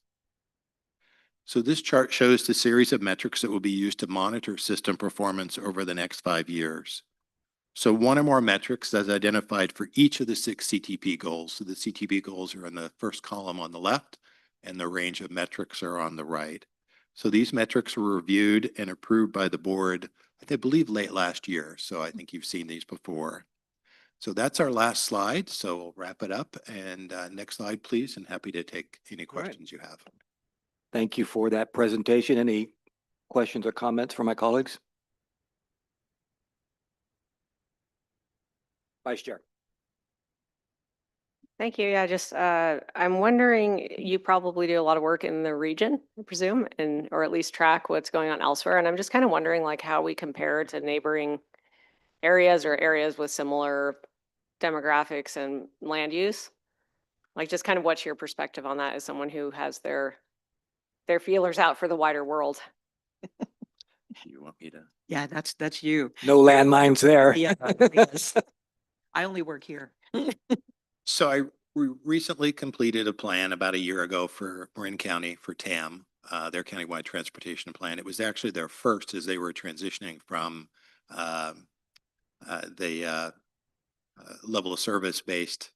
So this chart shows the series of metrics that will be used to monitor system performance over the next 5 years. So one or more metrics as identified for each of the 6 CTP goals. So the CTP goals are in the first column on the left, and the range of metrics are on the right. So these metrics were reviewed and approved by the board, I believe, late last year. So I think you've seen these before. So that's our last slide. So we'll wrap it up. And next slide, please. And happy to take any All right. questions you have. Thank you for that presentation. Any questions or comments from my colleagues? Vice Chair. Thank you. Yeah, just I'm wondering, you probably do a lot of work in the region, I presume, and or at least track what's going on elsewhere. And I'm just kind of wondering like how we compare to neighboring areas or areas with similar demographics and land use. Like just kind of what's your perspective on that as someone who has their feelers out for the wider world? You want me to? Yeah, that's you. No landmines there. Yeah, yes. I only work here. So we recently completed a plan about a year ago for Marin County for TAM, their countywide transportation plan. It was actually their first as they were transitioning from the level of service based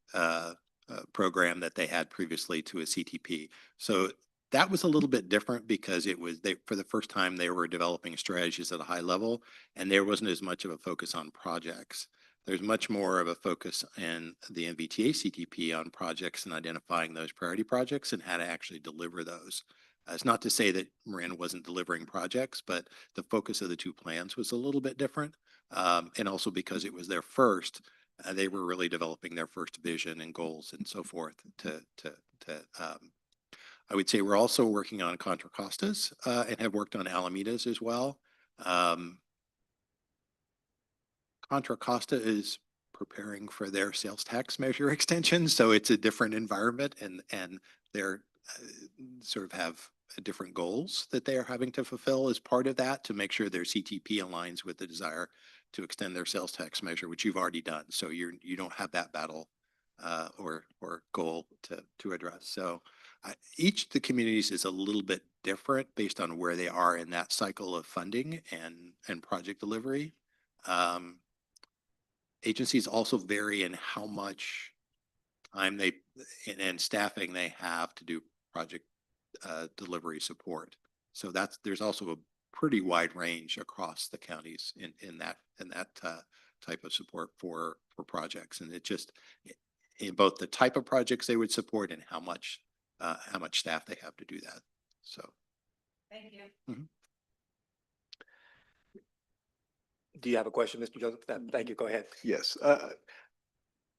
program that they had previously to a CTP. So that was a little bit different because it was for the first time they were developing strategies at a high level, and there wasn't as much of a focus on projects. There's much more of a focus in the NVTA CTP on projects and identifying those priority projects and how to actually deliver those. It's not to say that Marin wasn't delivering projects, but the focus of the 2 plans was a little bit different. And also because it was their first, they were really developing their first vision and goals and so forth I would say we're also working on Contra Costas and have worked on Alamedas as well. Contra Costa is preparing for their sales tax measure extension, so it's a different environment, and they're sort of have different goals that they are having to fulfill as part of that to make sure their CTP aligns with the desire to extend their sales tax measure, which you've already done. So you don't have that battle or goal to address. So each of the communities is a little bit different based on where they are in that cycle of funding and project delivery. Agencies also vary in how much time and staffing they have to do project delivery support. So there's also a pretty wide range across the counties in that type of support for projects, and it just in both the type of projects they would support and how much staff they have to do that. So. Thank you. Mm-hmm. Do you have a question, Mr. Joseph? Thank you. Go ahead. Yes.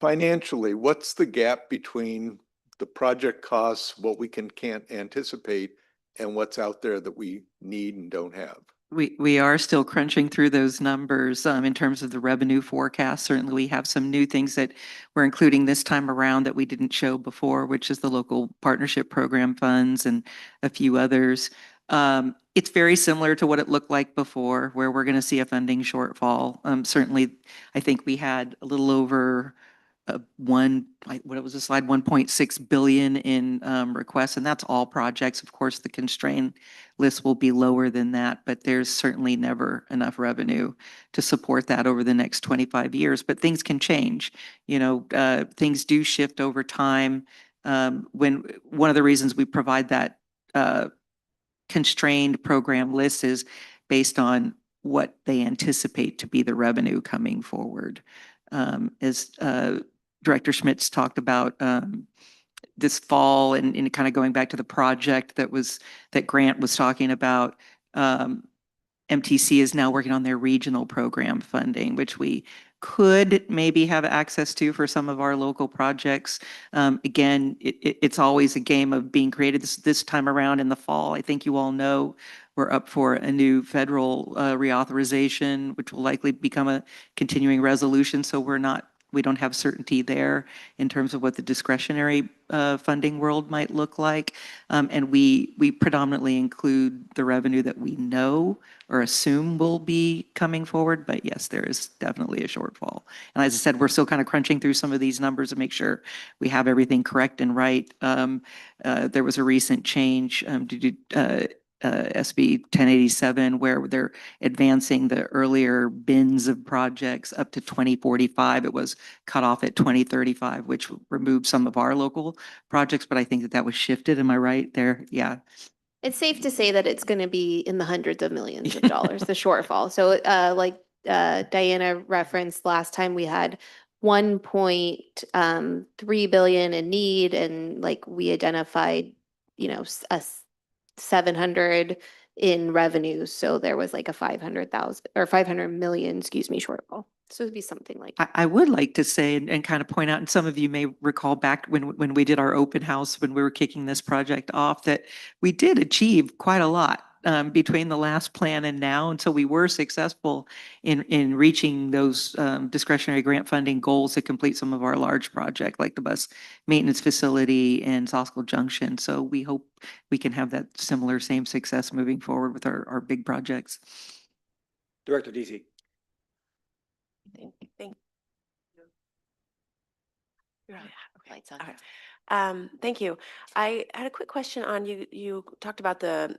Financially, what's the gap between the project costs, what we can't anticipate, and what's out there that we need and don't have? We are still crunching through those numbers in terms of the revenue forecast. Certainly, we have some new things that we're including this time around that we didn't show before, which is the local partnership program funds and a few others. It's very similar to what it looked like before, where we're going to see a funding shortfall. Certainly, I think we had a little over what was the slide, 1.6 billion in requests, and that's all projects. Of course, the constrained list will be lower than that, but there's certainly never enough revenue to support that over the next 25 years. But things can change. Things do shift over time. When one of the reasons we provide that constrained program list is based on what they anticipate to be the revenue coming forward. As Director Schmitz talked about this fall and kind of going back to the project that Grant was talking about, MTC is now working on their regional program funding, which we could maybe have access to for some of our local projects. Again, it's always a game of being creative. This time around in the fall, I think you all know we're up for a new federal reauthorization, which will likely become a continuing resolution. So we don't have certainty there in terms of what the discretionary funding world might look like. And we predominantly include the revenue that we know or assume will be coming forward. But yes, there is definitely a shortfall. And as I said, we're still kind of crunching through some of these numbers to make sure we have everything correct and right. There was a recent change due to SB 1087, where they're advancing the earlier bins of projects up to 2045. It was cut off at 2035, which removed some of our local projects, but I think that that was shifted. Am I right there? Yeah. It's safe to say that it's going to be in the hundreds of millions of dollars, the shortfall. So like Diana referenced last time, we had 1.3 billion in need, and like we identified, you know, 700 in revenue. So there was like a 500,000 or 500 million, excuse me, shortfall. So it'd be something like I would like to say and kind of point out, and some of you may recall back when we did our open house, when we were kicking this project off, that we did achieve quite a lot between the last plan and now. And so we were successful in reaching those discretionary grant funding goals to complete some of our large project, like the bus maintenance facility in Saskell Junction. So we hope we can have that similar same success moving forward with our big projects. Director Deasy. Thank you. Yeah, lights on. Okay. Thank you. I had a quick question on you talked about the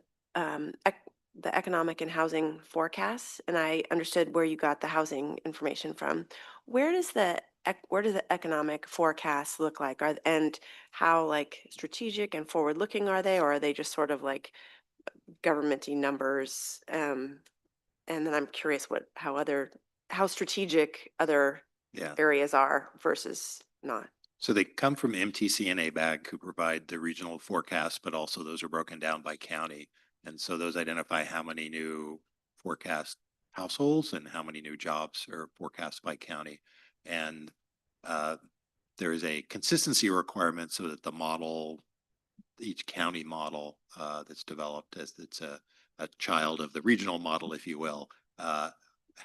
economic and housing forecasts, and I understood where you got the housing information from. Where does the economic forecasts look like? And how like strategic and forward looking are they, or are they just sort of like governmenty numbers? And then I'm curious how strategic other Yeah. areas are versus not. So they come from MTC and ABAG, who provide the regional forecasts, but also those are broken down by county. And so those identify how many new forecast households and how many new jobs are forecast by county. And there is a consistency requirement so that the model, each county model that's developed as it's a child of the regional model, if you will,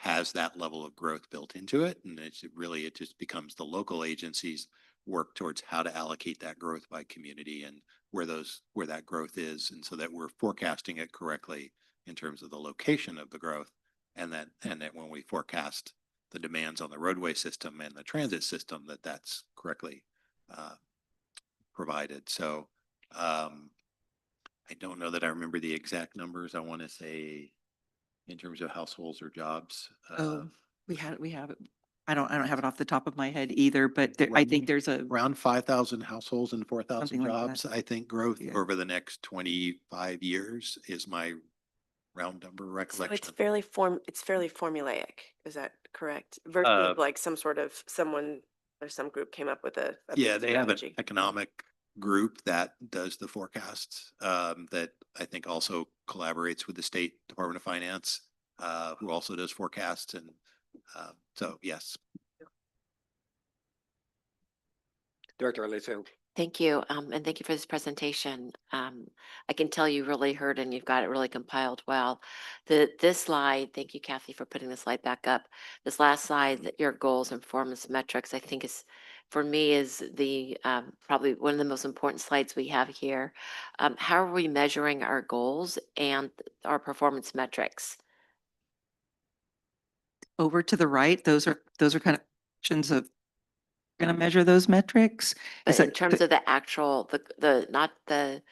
has that level of growth built into it. And it just becomes the local agencies work towards how to allocate that growth by community and where that growth is, and so that we're forecasting it correctly in terms of the location of the growth, and that when we forecast the demands on the roadway system and the transit system, that's correctly provided. So I don't know that I remember the exact numbers. I want to say in terms of households or jobs. We have it. I don't have it off the top of my head either, but I think there's around 5,000 households and 4,000 Something like jobs. that. I think growth Yeah. over the next 25 years is my round number So recollection. it's fairly formulaic. Is that correct? Versus like some someone or some group came up with a Yeah, big they have an strategy. economic group that does the forecasts that I think also collaborates with the State Department of Finance, who also does forecasts. And so, yes. Director Alessio. Thank you, and thank you for this presentation. I can tell you really heard and you've got it really compiled well. This slide, thank you, Kathy, for putting the slide back up. This last slide, that your goals and performance metrics, I think for me, is the probably one of the most important slides we have here. How are we measuring our goals and our performance metrics? over to the right. Those are kind of options of going to measure those metrics. But in terms of the actual, not the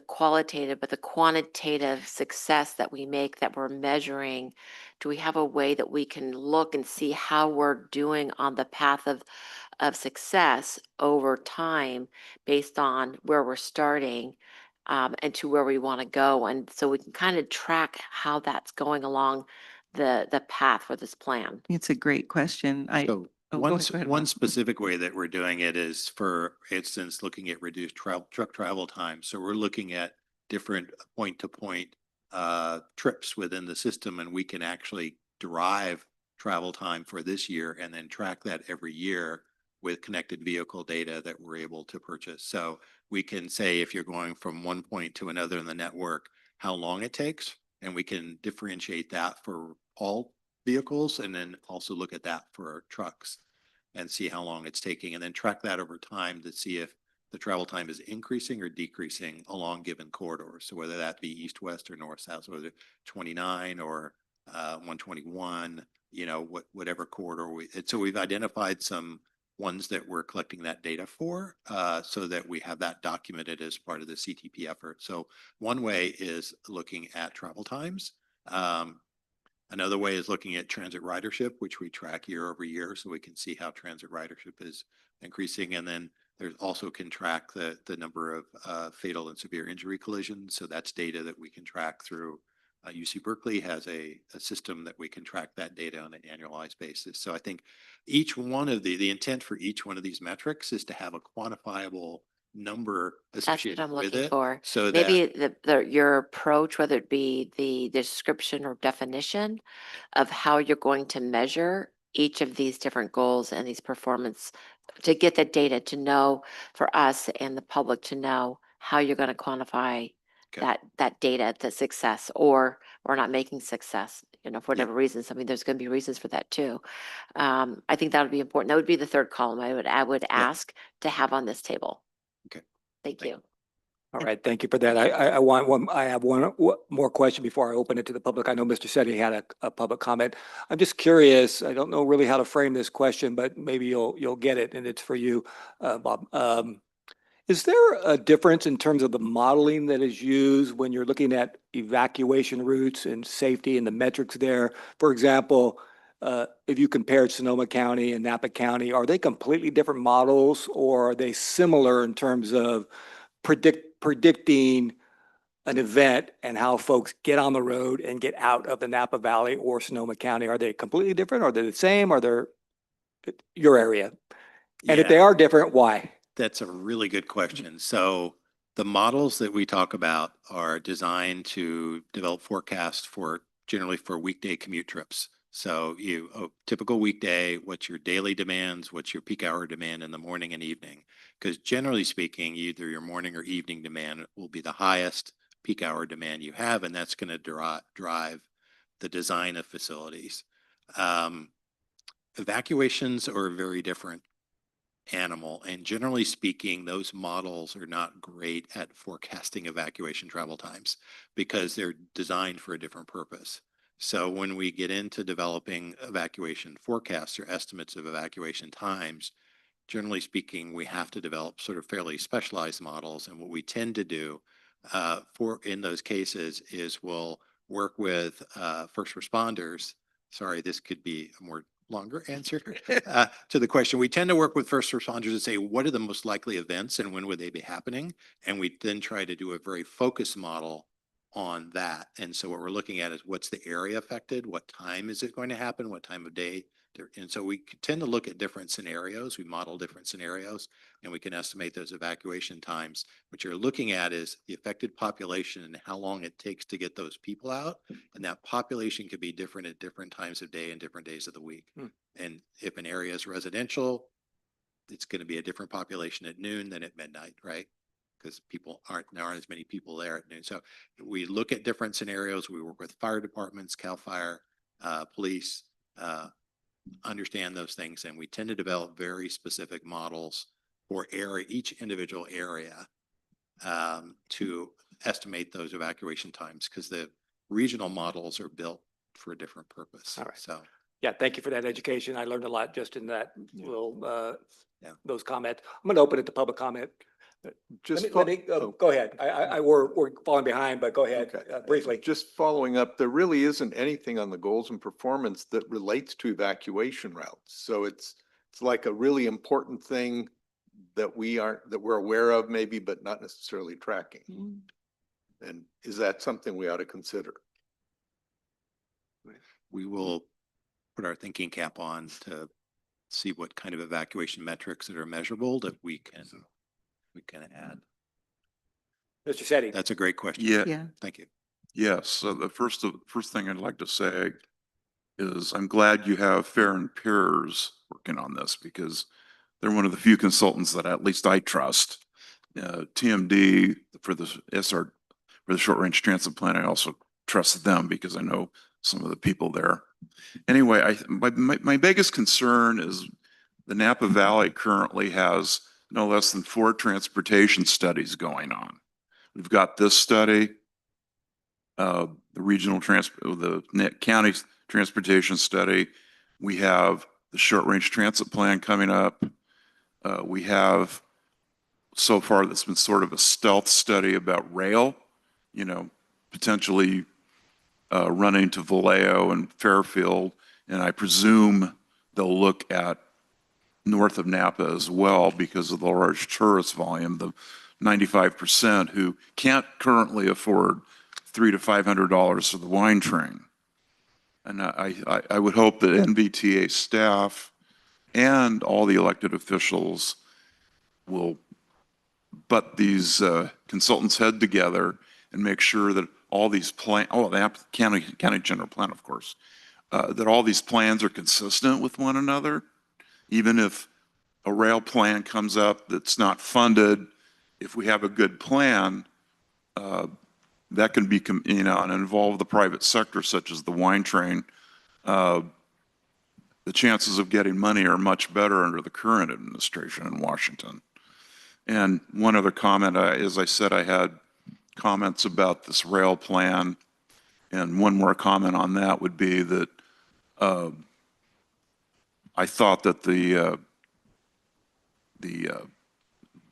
qualitative, but the quantitative success that we make, that we're measuring, do we have a way that we can look and see how we're doing on the path of success over time based on where we're starting and to where we want to go? And so we can kind of track how that's going along the path for this plan. It's a great question. So go one ahead, one Bob. specific way that we're doing it is, for instance, looking at reduced truck travel time. So we're looking at different point-to-point trips within the system, and we can actually derive travel time for this year and then track that every year with connected vehicle data that we're able to purchase. So we can say, if you're going from one point to another in the network, how long it takes, and we can differentiate that for all vehicles, and then also look at that for trucks and see how long it's taking, and then track that over time to see if the travel time is increasing or decreasing along given corridors. So whether that be east, west, or north, south, whether 29 or 121, whatever corridor so we've identified some ones that we're collecting that data for, so that we have that documented as part of the CTP effort. So one way is looking at travel times. Another way is looking at transit ridership, which we track year over year, so we can see how transit ridership is increasing. And then there's also can track the number of fatal and severe injury collisions. So that's data that we can track through. UC Berkeley has a system that we can track that data on an annualized basis. So I think each one of the intent for each one of these metrics is to have a quantifiable number That's what associated I'm with looking it. for. So Maybe that your approach, whether it be the description or definition of how you're going to measure each of these different goals and these performance, to get the data to know, for us and the public to know how you're going to quantify Okay. that data, the success or not making success, you know, for whatever reasons. I mean, there's going to be reasons for that too. I think that would be important. That would be the third column I would ask to have on this table. Okay. Thank you. All right, thank you for that. I have one more question before I open it to the public. I know Mr. Setti had a public comment. I'm just curious, I don't know really how to frame this question, but maybe you'll get it, and it's for you, Bob. Is there a difference in terms of the modeling that is used when you're looking at evacuation routes and safety and the metrics there? For example, if you compare Sonoma County and Napa County, are they completely different models, or are they similar in terms of predicting an event and how folks get on the road and get out of the Napa Valley or Sonoma County? Are they completely different? Are they the same? Are they your area? And if they Yeah. are different, why? That's a really good question. So the models that we talk about are designed to develop forecasts for generally for weekday commute trips. So a typical weekday, what's your daily demands, what's your peak hour demand in the morning and evening? Because generally speaking, either your morning or evening demand will be the highest peak hour demand you have, and that's going to drive the design of facilities. Evacuations are very different animal. And generally speaking, those models are not great at forecasting evacuation travel times because they're designed for a different purpose. So when we get into developing evacuation forecasts or estimates of evacuation times, generally speaking, we have to develop sort of fairly specialized models. And what we tend to do in those cases is we'll work with first responders. Sorry, this could be a more longer answer to the question. We tend to work with first responders and say, what are the most likely events and when would they be happening? And we then try to do a very focused model on that. And so what we're looking at is what's the area affected? What time is it going to happen? What time of day? And so we tend to look at different scenarios. We model different scenarios and we can estimate those evacuation times. What you're looking at is the affected population and how long it takes to get those people out. And that population could be different at different times of day and different days of the week. And if an area is residential, it's going to be a different population at noon than at midnight, right? Because there aren't as many people there at noon. So we look at different scenarios. We work with fire departments, CAL FIRE, police, understand those things, and we tend to develop very specific models for each individual area to estimate those evacuation times because the regional models are built for a different purpose. All right. So Yeah, thank you for that education. I learned a lot just in that little, Yeah. those comments. I'm going to open it to public comment. Just Go ahead. We're falling behind, but go ahead, Okay. briefly. Just following up, there really isn't anything on the goals and performance that relates to evacuation routes. So it's like a really important thing that we're aware of maybe, but not necessarily tracking. And is that something we ought to consider? we will put our thinking cap on to see what kind of evacuation metrics that are measurable that we can add. Mr. Setti. That's a great question. Yeah. Thank you. Yes, so the first thing I'd like to say is I'm glad you have Fair and Peers working on this because they're one of the few consultants that at least I trust. TMD for the short range transit plan, I also trust them because I know some of the people there. Anyway, my biggest concern is the Napa Valley currently has no less than 4 transportation studies going on. We've got this study, the the county transportation study. We have the short range transit plan coming up. We have so far that's been sort of a stealth study about rail, you know, potentially running to Vallejo and Fairfield. And I presume they'll look at north of Napa as well because of the large tourist volume, the 95% who can't currently afford $300 to $500 for the wine train. And I would hope that NVTA staff and all the elected officials will butt these consultants' head together and make sure that all these the county general plan, of course, that all these plans are consistent with one another. Even if a rail plan comes up that's not funded, if we have a good plan, that can be, you know, and involve the private sector, such as the wine train, the chances of getting money are much better under the current administration in Washington. And one other comment, as I said, I had comments about this rail plan, and one more comment on that would be that I thought that the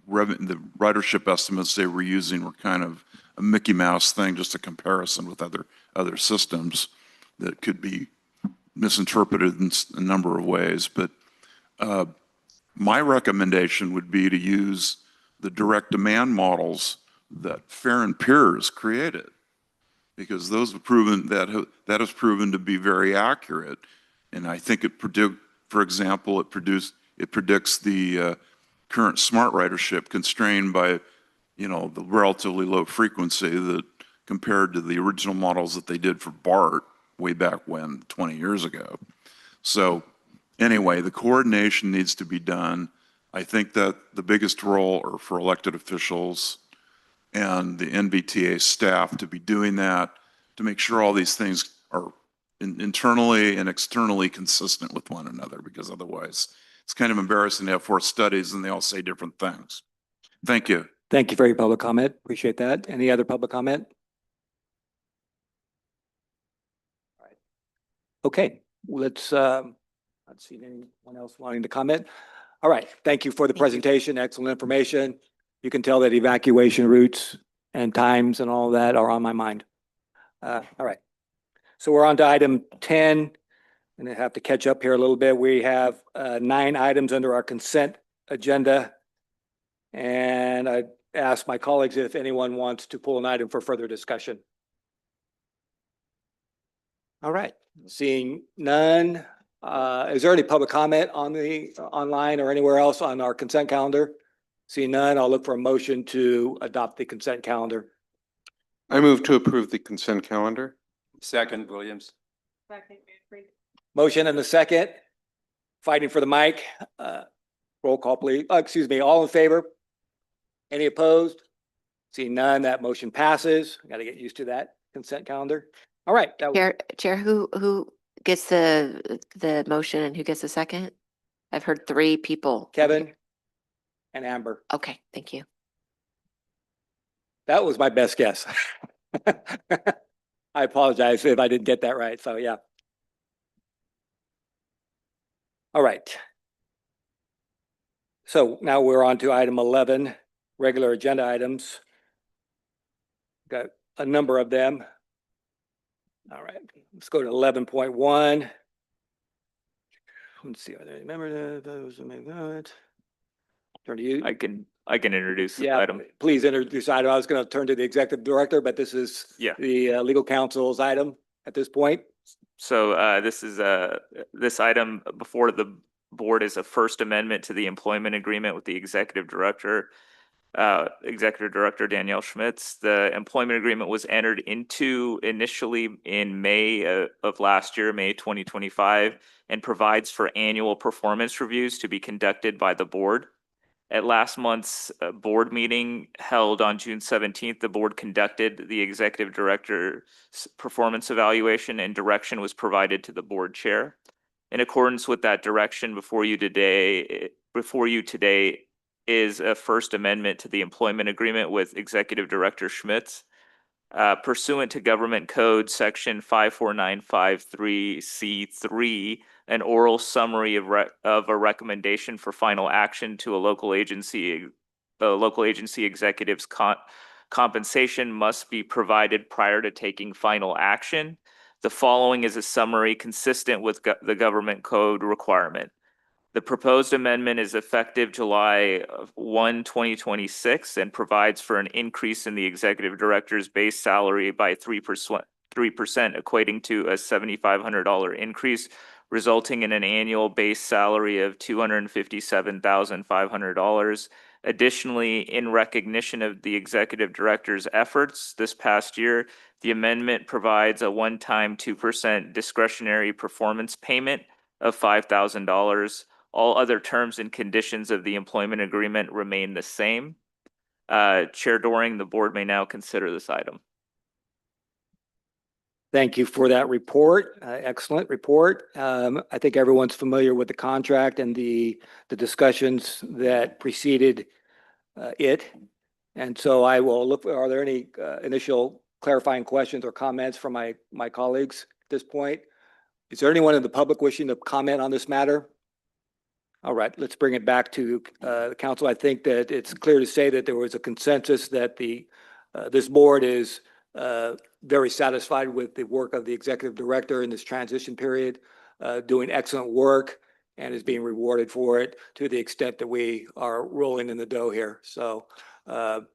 ridership estimates they were using were kind of a Mickey Mouse thing, just a comparison with other systems that could be misinterpreted in a number of ways. But my recommendation would be to use the direct demand models that Fair and Peers created, because those have proven that has proven to be very accurate. And I think for example, it predicts the current smart ridership constrained by, you know, the relatively low frequency that compared to the original models that they did for BART way back when, 20 years ago. So anyway, the coordination needs to be done. I think that the biggest role are for elected officials and the NVTA staff to be doing that, to make sure all these things are internally and externally consistent with one another, because otherwise it's kind of embarrassing to have 4 studies and they all say different things. Thank you. Thank you for your public comment. Appreciate that. Any other public comment? All right. Okay, let's see anyone else wanting to comment. All right, thank you for the presentation. Excellent information. You can tell that evacuation routes and times and all that are on my mind. All right, so we're on to item 10. I'm gonna have to catch up here a little bit. We have 9 items under our consent agenda. And I ask my colleagues if anyone wants to pull an item for further discussion. All right, seeing none. Is there any public comment on the online or anywhere else on our consent calendar? Seeing none, I'll look for a motion to adopt the consent calendar. I move to approve the consent calendar. Second, Williams. Motion and a second. Fighting for the mic. Roll call, please. Excuse me, all in favor? Any opposed? Seeing none, that motion passes. I got to get used to that consent calendar. All right. Chair, who gets the motion and who gets the second? I've heard 3 people. Kevin and Amber. Okay, thank you. That was my best guess. I apologize if I didn't get that right. So yeah. All right. So now we're on to item 11, regular agenda items. Got a number of them. All right, let's go to 11.1. Let's see, are there any members of those who may vote? Turn to you. I can introduce the Yeah, item. please introduce the item. I was going to turn to the executive director, but this is the legal counsel's item at this point. So this item before the board is a first amendment to the employment agreement with the executive director Danielle Schmitz. The employment agreement was entered into initially in May of last year, May 2025, and provides for annual performance reviews to be conducted by the board. At last month's board meeting held on June 17th, the board conducted the executive director's performance evaluation, and direction was provided to the board chair. In accordance with that direction, before you today is a first amendment to the employment agreement with Executive Director Schmitz. Pursuant to Government Code Section 54953C3, an oral summary of a recommendation for final action to a local agency. The local agency executive's compensation must be provided prior to taking final action. The following is a summary consistent with the government code requirement. The proposed amendment is effective July 1, 2026, and provides for an increase in the executive director's base salary by 3%, equating to a $7,500 increase, resulting in an annual base salary of $257,500. Additionally, in recognition of the executive director's efforts this past year, the amendment provides a one-time 2% discretionary performance payment of $5,000. All other terms and conditions of the employment agreement remain the same. Chair Doring, the board may now consider this item. Thank you for that report. Excellent report. I think everyone's familiar with the contract and the discussions that preceded it. And so I will look, are there any initial clarifying questions or comments from my colleagues at this point? Is there anyone in the public wishing to comment on this matter? All right, let's bring it back to the council. I think that it's clear to say that there was a consensus that this board is very satisfied with the work of the executive director in this transition period, doing excellent work and is being rewarded for it to the extent that we are rolling in the dough here. So I'm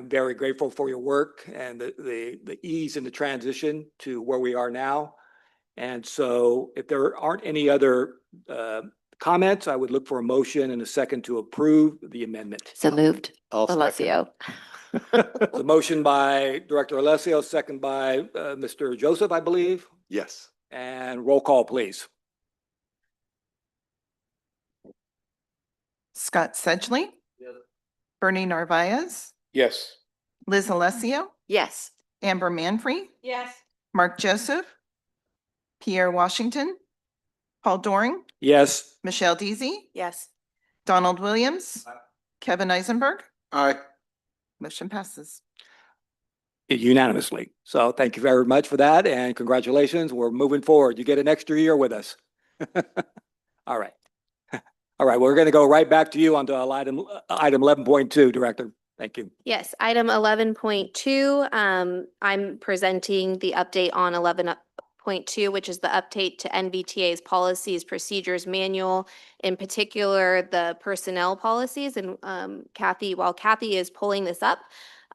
very grateful for your work and the ease in the transition to where we are now. And so if there aren't any other comments, I would look for a motion and a second to approve the amendment. So moved. I'll second. Alessio. The motion by Director Alessio, second by Mr. Joseph, I believe. Yes. And roll call, please. Scott Sedgley. Yes. Bernie Narvaez. Yes. Liz Alessio. Yes. Amber Manfree. Yes. Mark Joseph. Pierre Washington. Paul Doring. Yes. Michelle Deasy. Yes. Donald Williams. Kevin Eisenberg. Aye. Motion passes. Unanimously. So thank you very much for that and congratulations. We're moving forward. You get an extra year with us. All right. All right, we're going to go right back to you on to item 11.2, Director. Thank you. Yes, item 11.2, I'm presenting the update on 11.2, which is the update to NVTA's policies, procedures manual, in particular, the personnel policies. And while Kathy is pulling this up,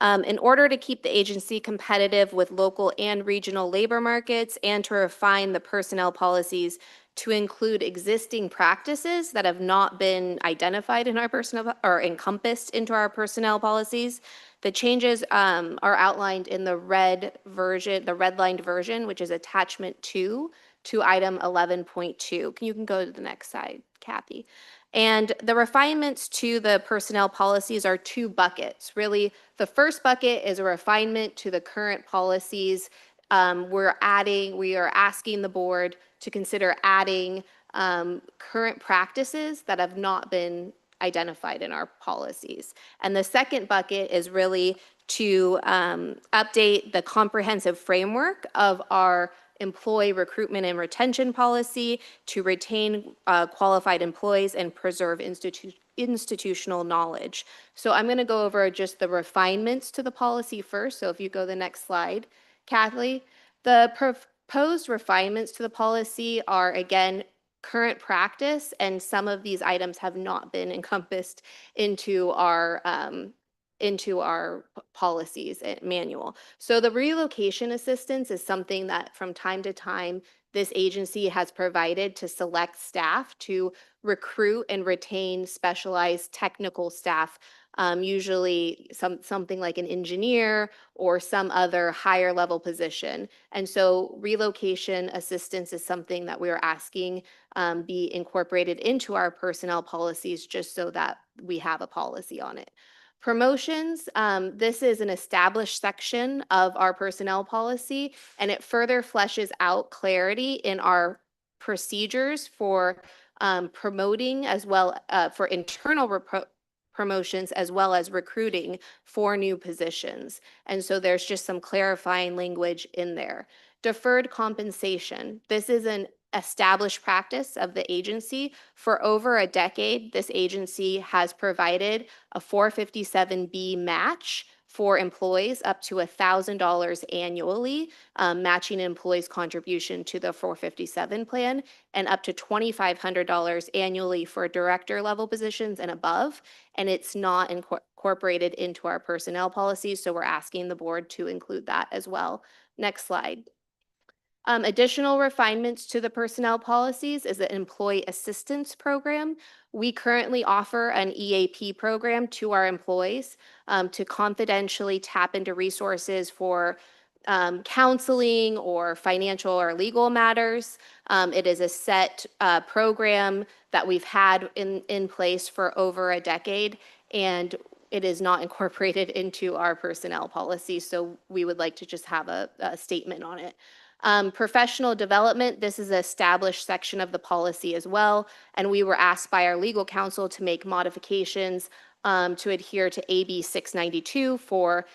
in order to keep the agency competitive with local and regional labor markets and to refine the personnel policies to include existing practices that have not been identified in our personnel or encompassed into our personnel policies. The changes are outlined in the red version, the redlined version, which is attachment 2 to item 11.2. You can go to the next slide, Kathy. And the refinements to the personnel policies are two buckets. Really, the first bucket is a refinement to the current policies. We are asking the board to consider adding current practices that have not been identified in our policies. And the second bucket is really to update the comprehensive framework of our employee recruitment and retention policy to retain qualified employees and preserve institutional knowledge. So I'm going to go over just the refinements to the policy first. So if you go to the next slide, Kathleen, the proposed refinements to the policy are, again, current practice, and some of these items have not been encompassed into our policies manual. So the relocation assistance is something that from time to time this agency has provided to select staff to recruit and retain specialized technical staff, usually something like an engineer or some other higher level position. And so relocation assistance is something that we are asking be incorporated into our personnel policies just so that we have a policy on it. Promotions, this is an established section of our personnel policy, and it further fleshes out clarity in our procedures for promoting as well for internal promotions as well as recruiting for new positions. And so there's just some clarifying language in there. Deferred compensation. This is an established practice of the agency. For over a decade, this agency has provided a 457B match for employees up to $1,000 annually, matching an employee's contribution to the 457 plan, and up to $2,500 annually for director level positions and above. And it's not incorporated into our personnel policies, so we're asking the board to include that as well. Next slide. Additional refinements to the personnel policies is the employee assistance program. We currently offer an EAP program to our employees to confidentially tap into resources for counseling or financial or legal matters. It is a set program that we've had in place for over a decade, and it is not incorporated into our personnel policy. So we would like to just have a statement on it. Professional development, this is an established section of the policy as well, and we were asked by our legal counsel to make modifications to adhere to AB 692 for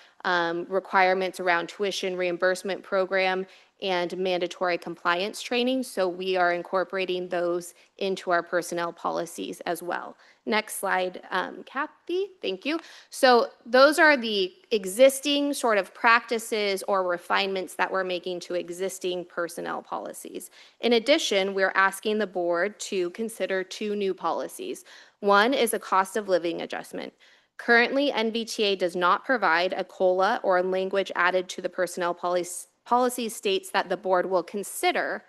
requirements around tuition reimbursement program and mandatory compliance training. So we are incorporating those into our personnel policies as well. Next slide, Kathy, thank you. So those are the existing sort of practices or refinements that we're making to existing personnel policies. In addition, we're asking the board to consider 2 new policies. One is a cost of living adjustment. Currently, NVTA does not provide a COLA or language added to the personnel policy states that the board will consider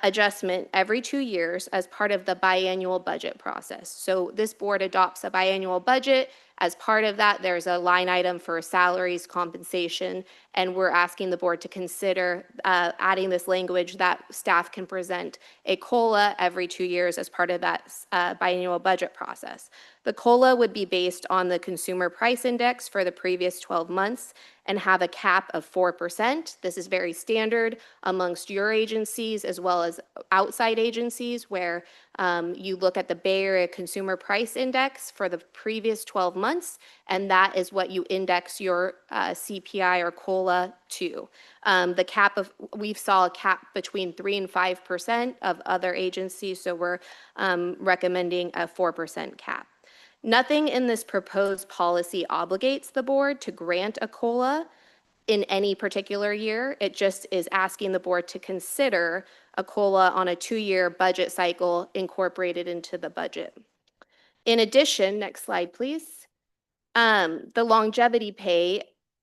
adjustment every 2 years as part of the biannual budget process. So this board adopts a biannual budget. As part of that, there's a line item for salaries, compensation, and we're asking the board to consider adding this language that staff can present a COLA every 2 years as part of that biannual budget process. The COLA would be based on the consumer price index for the previous 12 months and have a cap of 4%. This is very standard amongst your agencies as well as outside agencies where you look at the Bay Area Consumer Price Index for the previous 12 months, and that is what you index your CPI or COLA to. The cap of, we saw a cap between 3 and 5% of other agencies, so we're recommending a 4% cap. Nothing in this proposed policy obligates the board to grant a COLA in any particular year. It just is asking the board to consider a COLA on a 2-year budget cycle incorporated into the budget. In addition, next slide, please. The longevity pay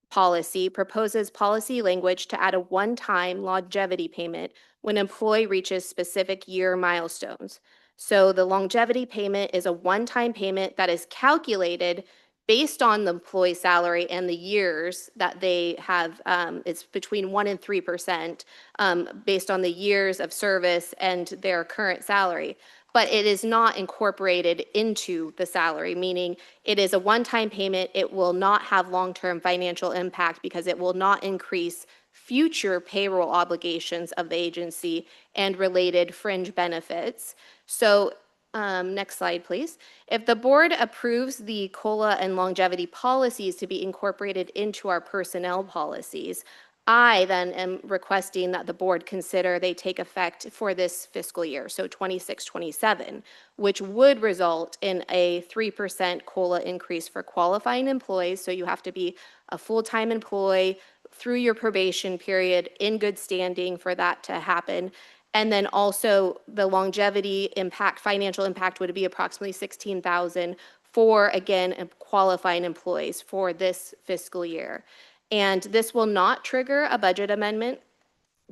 policy proposes policy language to add a one-time longevity payment when an employee reaches specific year milestones. So the longevity payment is a one-time payment that is calculated based on the employee salary and the years that they have. It's between 1% and 3% based on the years of service and their current salary. But it is not incorporated into the salary, meaning it is a one-time payment. It will not have long-term financial impact because it will not increase future payroll obligations of the agency and related fringe benefits. So next slide, please. If the board approves the COLA and longevity policies to be incorporated into our personnel policies, I then am requesting that the board consider they take effect for this fiscal year, so 26-27, which would result in a 3% COLA increase for qualifying employees. So you have to be a full-time employee through your probation period in good standing for that to happen. And then also the longevity impact, financial impact would be approximately $16,000 for, again, qualifying employees for this fiscal year. And this will not trigger a budget amendment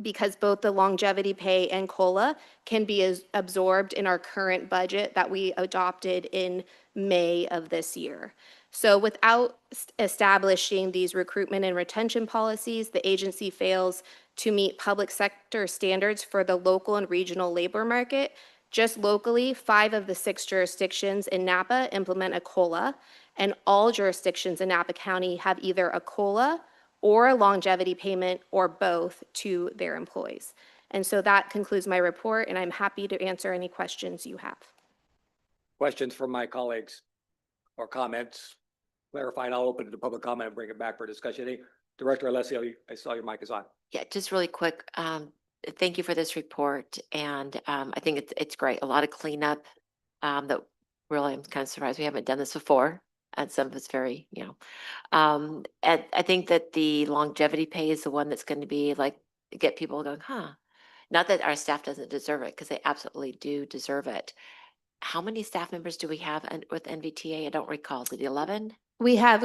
because both the longevity pay and COLA can be absorbed in our current budget that we adopted in May of this year. So without establishing these recruitment and retention policies, the agency fails to meet public sector standards for the local and regional labor market. Just locally, 5 of the 6 jurisdictions in Napa implement a COLA, and all jurisdictions in Napa County have either a COLA or a longevity payment or both to their employees. And so that concludes my report, and I'm happy to answer any questions you have. Questions from my colleagues or comments? Clarifying, I'll open it to public comment and bring it back for discussion. Director Alessio, I saw your mic is on. Yeah, just really quick. thank you for this report. And I think it's great. A lot of cleanup that really I'm kind of surprised we haven't done this before. And some of it's very, and I think that the longevity pay is the one that's going to be like, get people going, huh? Not that our staff doesn't deserve it, because they absolutely do deserve it. How many staff members do we have with NVTA? I don't recall. Is it 11? We have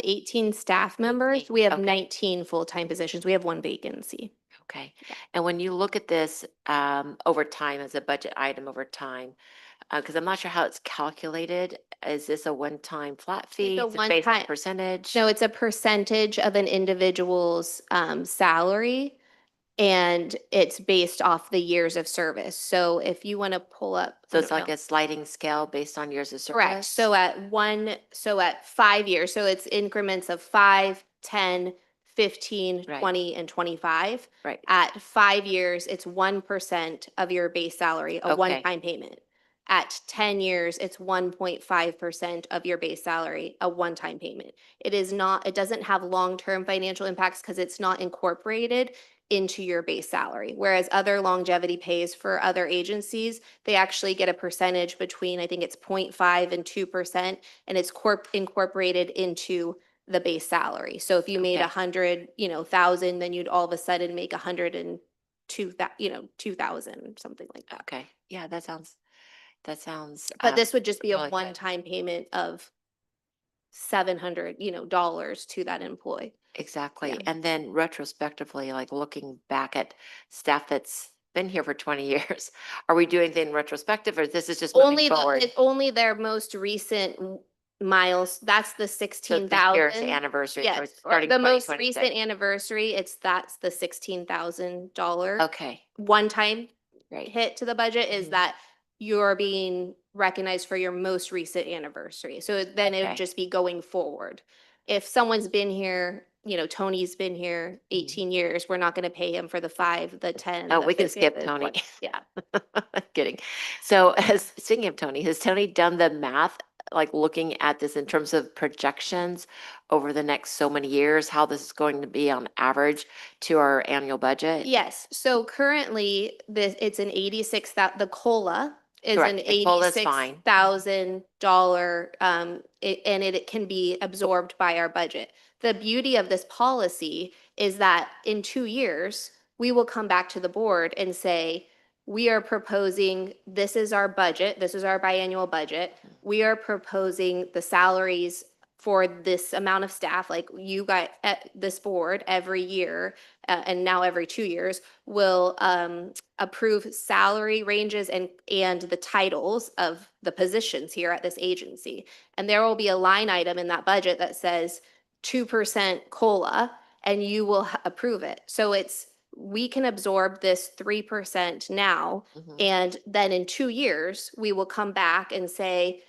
18 staff members. 18, We have okay. 19 full-time positions. We have one vacancy. Okay. Yeah. And when you look at this over time as a budget item over time, because I'm not sure how it's calculated, is this a one-time flat fee? a Is it based on one-time- percentage? No, it's a percentage of an individual's salary, and it's based off the years of service. So if you want to pull up. So it's like a sliding scale based on years of service? Correct. So at 5 years, so it's increments of 5, 10, 15, Right. 20, and 25. Right. At 5 years, it's 1% of your base salary, a Okay. one-time payment. At 10 years, it's 1.5% of your base salary, a one-time payment. It doesn't have long-term financial impacts because it's not incorporated into your base salary. Whereas other longevity pays for other agencies, they actually get a percentage between, I think it's 0.5 and 2%, and it's incorporated into the base salary. So if you made Okay. 100,000, then you'd all of a sudden make 2,000, something like that. Okay. Yeah, that sounds. But this would just be a really good. one-time payment of $700, dollars to that employee. Exactly. Yeah. And then retrospectively, like looking back at staff that's been here for 20 years, are we doing anything retrospective, or this is just moving forward? Only their most recent miles, that's the So 16,000. this year's anniversary, so Yes, it's or starting the most 2026. recent anniversary, that's the $16,000 Okay, one-time great. hit to the budget is Mhm. that you're being recognized for your most recent anniversary. So then it Okay. would just be going forward. If someone's been here, Tony's been here 18 years, we're not going to pay him for the 5, the 10. Oh, the we can 15, skip the Tony. 20. Yeah. Kidding. So speaking of Tony, has Tony done the math, like looking at this in terms of projections over the next so many years, how this is going to be on average to our annual budget? Yes. So currently it's an 86, the COLA is an Correct. The COLA's fine. $86,000, and it can be absorbed by our budget. The beauty of this policy is that in 2 years, we will come back to the board and say, we are proposing, this is our budget, this is our biannual budget. We are proposing the salaries for this amount of staff, like you got at this board every year, and now every 2 years, will approve salary ranges and the titles of the positions here at this agency. And there will be a line item in that budget that says 2% COLA, and you will approve it. So we can absorb this 3% now, Mhm. and then in 2 years, we will come back and say,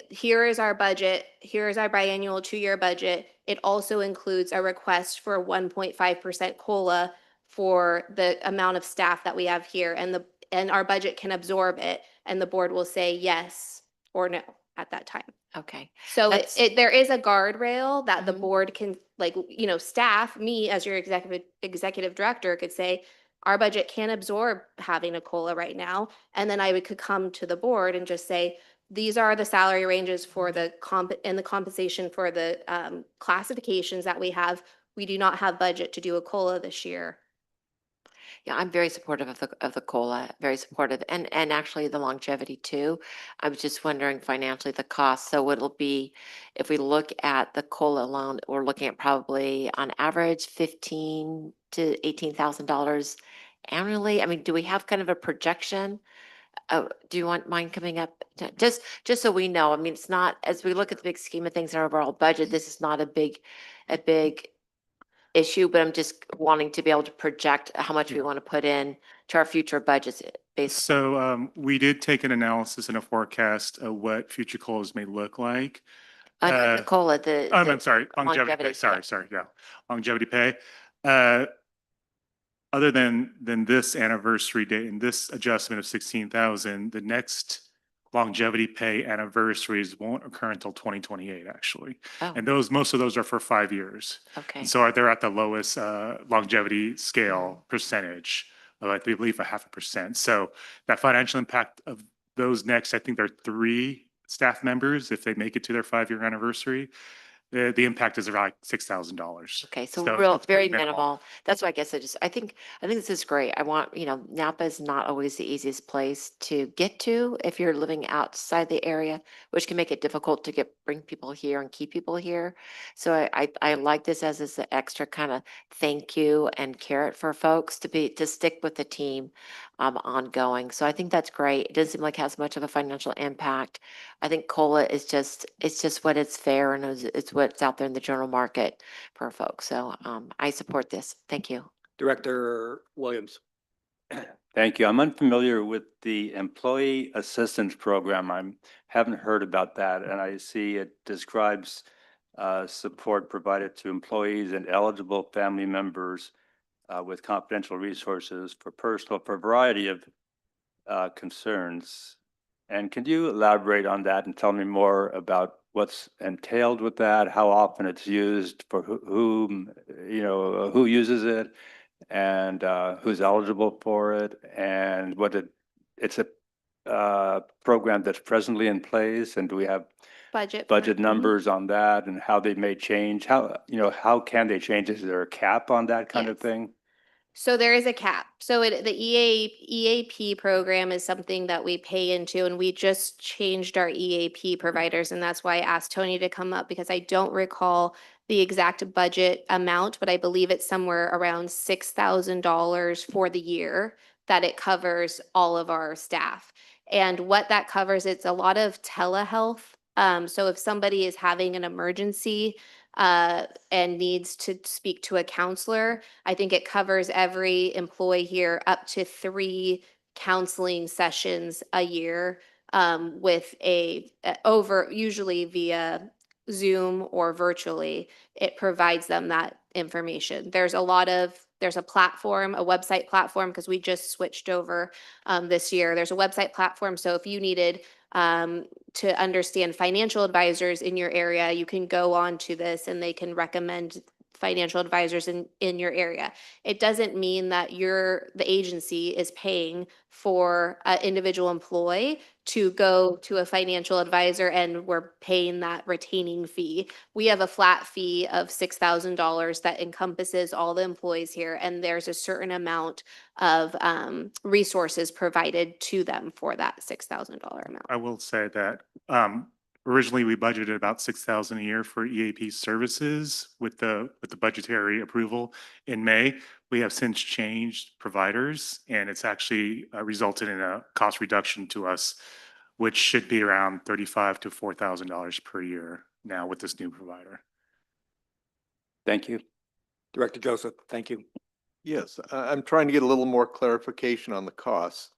here is our budget, here is our biannual 2-year budget. It also includes a request for 1.5% COLA for the amount of staff that we have here, and our budget can absorb it, and the board will say yes or no at that time. Okay. So That's- there is a guardrail that the Mhm. board can, staff, me as your executive director could say, our budget can't absorb having a COLA right now. And then could come to the board and just say, these are the salary ranges for the compensation for the classifications that we have. We do not have budget to do a COLA this year. Yeah, I'm very supportive of the COLA, very supportive, and actually the longevity too. I was just wondering financially the cost. So it'll be, if we look at the COLA alone, we're looking at probably on average $15,000 to $18,000 annually. I mean, do we have kind of a projection? Do you want mine coming up? Just so we know. I mean, it's not, as we look at the big scheme of things in our overall budget, this is not a big issue, but I'm just wanting to be able to project how much we want to put in to our future budgets based. So we did take an analysis and a forecast of what future COLAs may look like. The COLA, I'm sorry, longevity pay. longevity, Sorry, yeah, longevity pay. Other than this anniversary date and this adjustment of 16,000, the next longevity pay anniversaries won't occur until 2028, actually. Oh, And most of those are for 5 years. okay. And so they're at the lowest longevity scale percentage, of, I believe, 0.5%. So that financial impact of those next, I think there are 3 staff members, if they make it to their 5-year anniversary, the impact is around Okay, $6,000. so it's real, pretty very minimal. That's why I guess I think this is great. I want, Napa is not always the easiest place to get to if you're living outside the area, which can make it difficult to bring people here and keep people here. So I like this as an extra kind of thank you and carrot for folks to stick with the team ongoing. So I think that's great. It doesn't seem like it has much of a financial impact. I think COLA is it's just what it's fair and it's what's out there in the general market for folks. So I support this. Thank you. Director Williams. Thank you. I'm unfamiliar with the Employee Assistance Program. I haven't heard about that, and I see it describes support provided to employees and eligible family members with confidential resources for a variety of concerns. And can you elaborate on that and tell me more about what's entailed with that, how often it's used, for whom, who uses it, and who's eligible for it, and it's a program that's presently in place, and do we have budget numbers on that, and how they may change? How can they change? Is there a cap on that kind of Yes. thing? So there is a cap. So the EAP program is something that we pay into, and we just changed our EAP providers. And that's why I asked Tony to come up, because I don't recall the exact budget amount, but I believe it's somewhere around $6,000 for the year that it covers all of our staff. And what that covers, it's a lot of telehealth. So if somebody is having an emergency and needs to speak to a counselor, I think it covers every employee here up to 3 counseling sessions a year with usually via Zoom or virtually. It provides them that information. There's a platform, a website platform, because we just switched over this year. There's a website platform. So if you needed to understand financial advisors in your area, you can go on to this and they can recommend financial advisors in your area. It doesn't mean that the agency is paying for an individual employee to go to a financial advisor and we're paying that retaining fee. We have a flat fee of $6,000 that encompasses all the employees here, and there's a certain amount of resources provided to them for that $6,000 amount. I will say that originally we budgeted about $6,000 a year for EAP services with the budgetary approval in May. We have since changed providers, and it's actually resulted in a cost reduction to us, which should be around $3,500 to $4,000 per year now with this new provider. Thank you. Director Joseph, thank you. Yes, I'm trying to get a little more clarification on the costs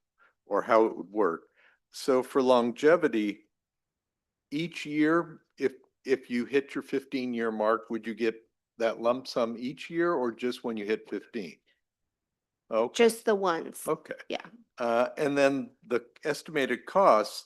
or how it would work. So for longevity, each year, if you hit your 15-year mark, would you get that lump sum each year or just when you hit 15? Okay. Just the ones. Okay. Yeah. And then the estimated costs,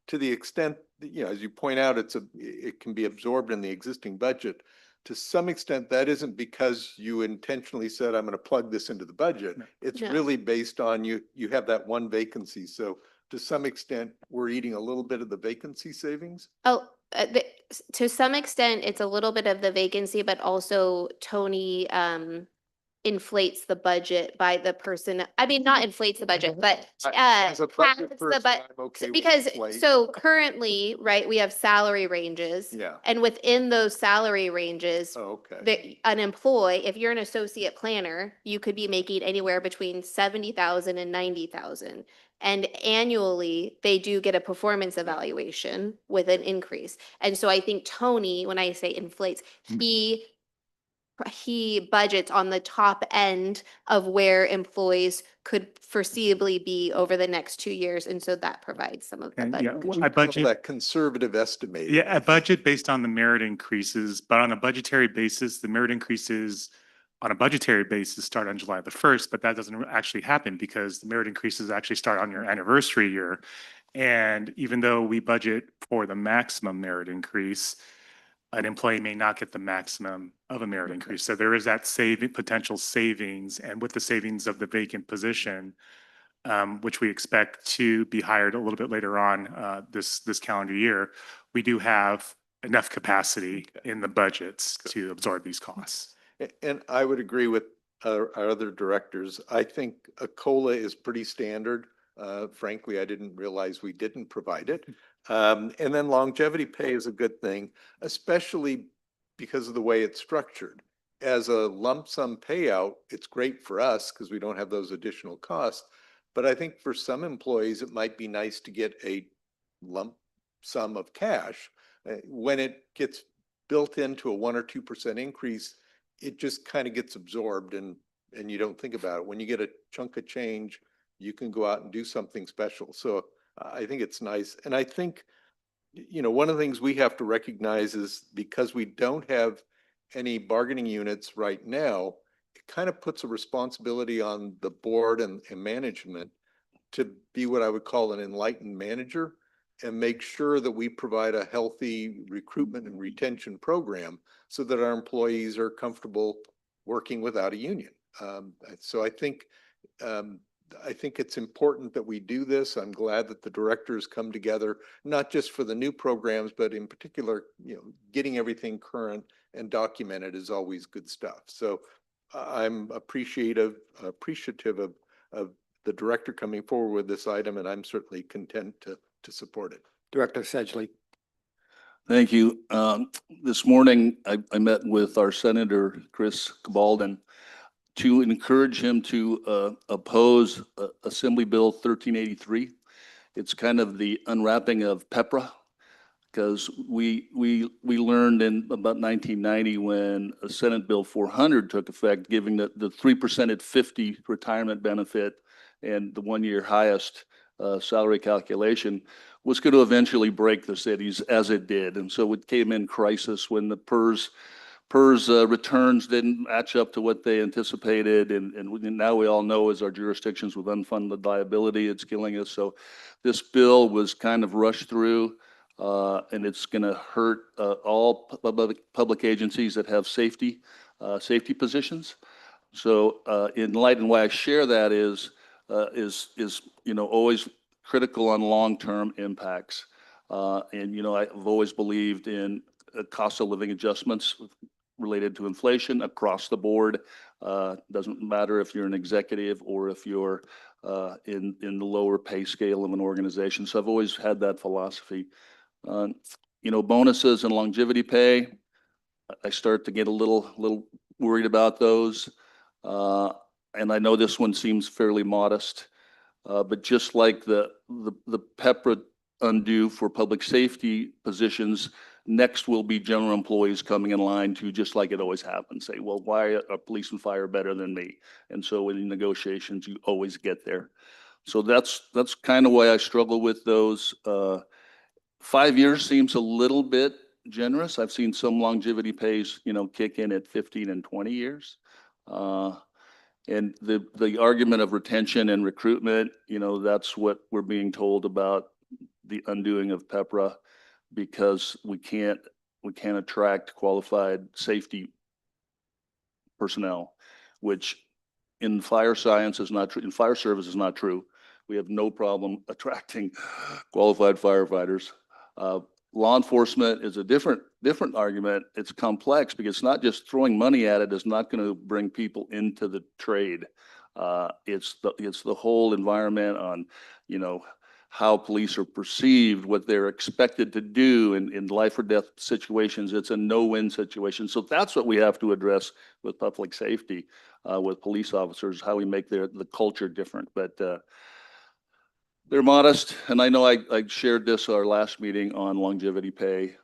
to the extent, as you point out, it can be absorbed in the existing budget. To some extent, that isn't because you intentionally said, I'm going to plug this into the budget. No. It's No. really based on you have that one vacancy. So to some extent, we're eating a little bit of the vacancy savings. Oh, to some extent, it's a little bit of the vacancy, but also Tony inflates the budget by the person. I mean, not inflates the budget, but As a budget pads person, I'm okay with because inflate. so currently, right, we have salary ranges. Yeah. And within those salary ranges, Oh, okay. an employee, if you're an associate planner, you could be making anywhere between 70,000 and 90,000. And annually, they do get a performance evaluation with an increase. And so I think Tony, when I say inflates, he budgets on the top end of where employees could foreseeably be over the next 2 years. And so that provides some of the And yeah, budget. I budget That conservative estimate. Yeah, a budget based on the merit increases, but on a budgetary basis, the merit increases on a budgetary basis start on July the 1st, but that doesn't actually happen because the merit increases actually start on your anniversary year. And even though we budget for the maximum merit increase, an employee may not get the maximum of a merit increase. So there is that potential savings, and with the savings of the vacant position, which we expect to be hired a little bit later on this calendar year, we do have enough capacity in the budgets to absorb these costs. And I would agree with our other directors. I think a COLA is pretty standard. Frankly, I didn't realize we didn't provide it. And then longevity pay is a good thing, especially because of the way it's structured. As a lump sum payout, it's great for us because we don't have those additional costs. But I think for some employees, it might be nice to get a lump sum of cash. When it gets built into a 1 or 2% increase, it just kind of gets absorbed and you don't think about it. When you get a chunk of change, you can go out and do something special. So I think it's nice. And I think, you know, one of the things we have to recognize is because we don't have any bargaining units right now, it kind of puts a responsibility on the board and management to be what I would call an enlightened manager and make sure that we provide a healthy recruitment and retention program so that our employees are comfortable working without a union. So I think it's important that we do this. I'm glad that the directors come together, not just for the new programs, but in particular, you know, getting everything current and documented is always good stuff. So I'm appreciative of the director coming forward with this item, and I'm certainly content to support it. Director Sedgley. Thank you. This morning, I met with our Senator, Chris Cabaldon, to encourage him to oppose Assembly Bill 1383. It's kind of the unwrapping of PEPRA, because we learned in about 1990 when Senate Bill 400 took effect, giving the 3% at 50 retirement benefit and the 1-year highest salary calculation was going to eventually break the cities, as it did. And so it came in crisis when the PERS returns didn't match up to what they anticipated. And now we all know, as our jurisdictions with unfunded liability, it's killing us. So this bill was kind of rushed through, and it's going to hurt all public agencies that have safety positions. So in light, and why I share that is you know, always critical on long-term impacts. And you know, I've always believed in cost of living adjustments related to inflation across the board. Doesn't matter if you're an executive or if you're in the lower pay scale of an organization. So I've always had that philosophy. You know, bonuses and longevity pay, I start to get a little worried about those. And I know this one seems fairly modest, but just like the PEPRA undo for public safety positions, next will be general employees coming in line to, just like it always happens, say, well, why are police and fire better than me? And so in negotiations, you always get there. So that's kind of why I struggle with those. 5 years seems a little bit generous. I've seen some longevity pays, you know, kick in at 15 and 20 years. And the argument of retention and recruitment, you know, that's what we're being told about the undoing of PEPRA, because we can't attract qualified safety personnel, which in fire science is not true. In fire service is not true. We have no problem attracting qualified firefighters. Law enforcement is a different argument. It's complex because it's not just throwing money at it is not going to bring people into the trade. It's the whole environment on, you know, how police are perceived, what they're expected to do in life or death situations. It's a no-win situation. So that's what we have to address with public safety, with police officers, how we make the culture different. But they're modest, and I know I shared this our last meeting on longevity pay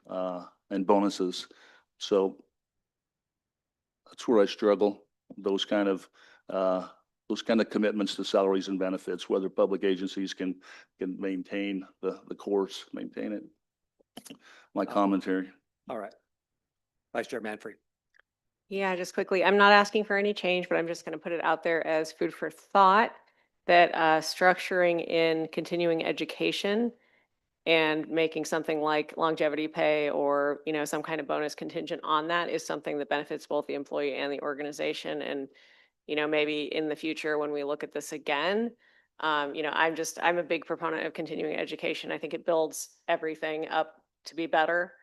and bonuses. So that's where I struggle. Those kind of commitments to salaries and benefits, whether public agencies can maintain the course, maintain it. My commentary. All right. Vice Chair Manfrey. Yeah, just quickly, I'm not asking for any change, but I'm just going to put it out there as food for thought. that structuring in continuing education and making something like longevity pay or, you know, some kind of bonus contingent on that is something that benefits both the employee and the organization. And, you know, maybe in the future when we look at this again, you know, I'm a big proponent of continuing education. I think it builds everything up to be better.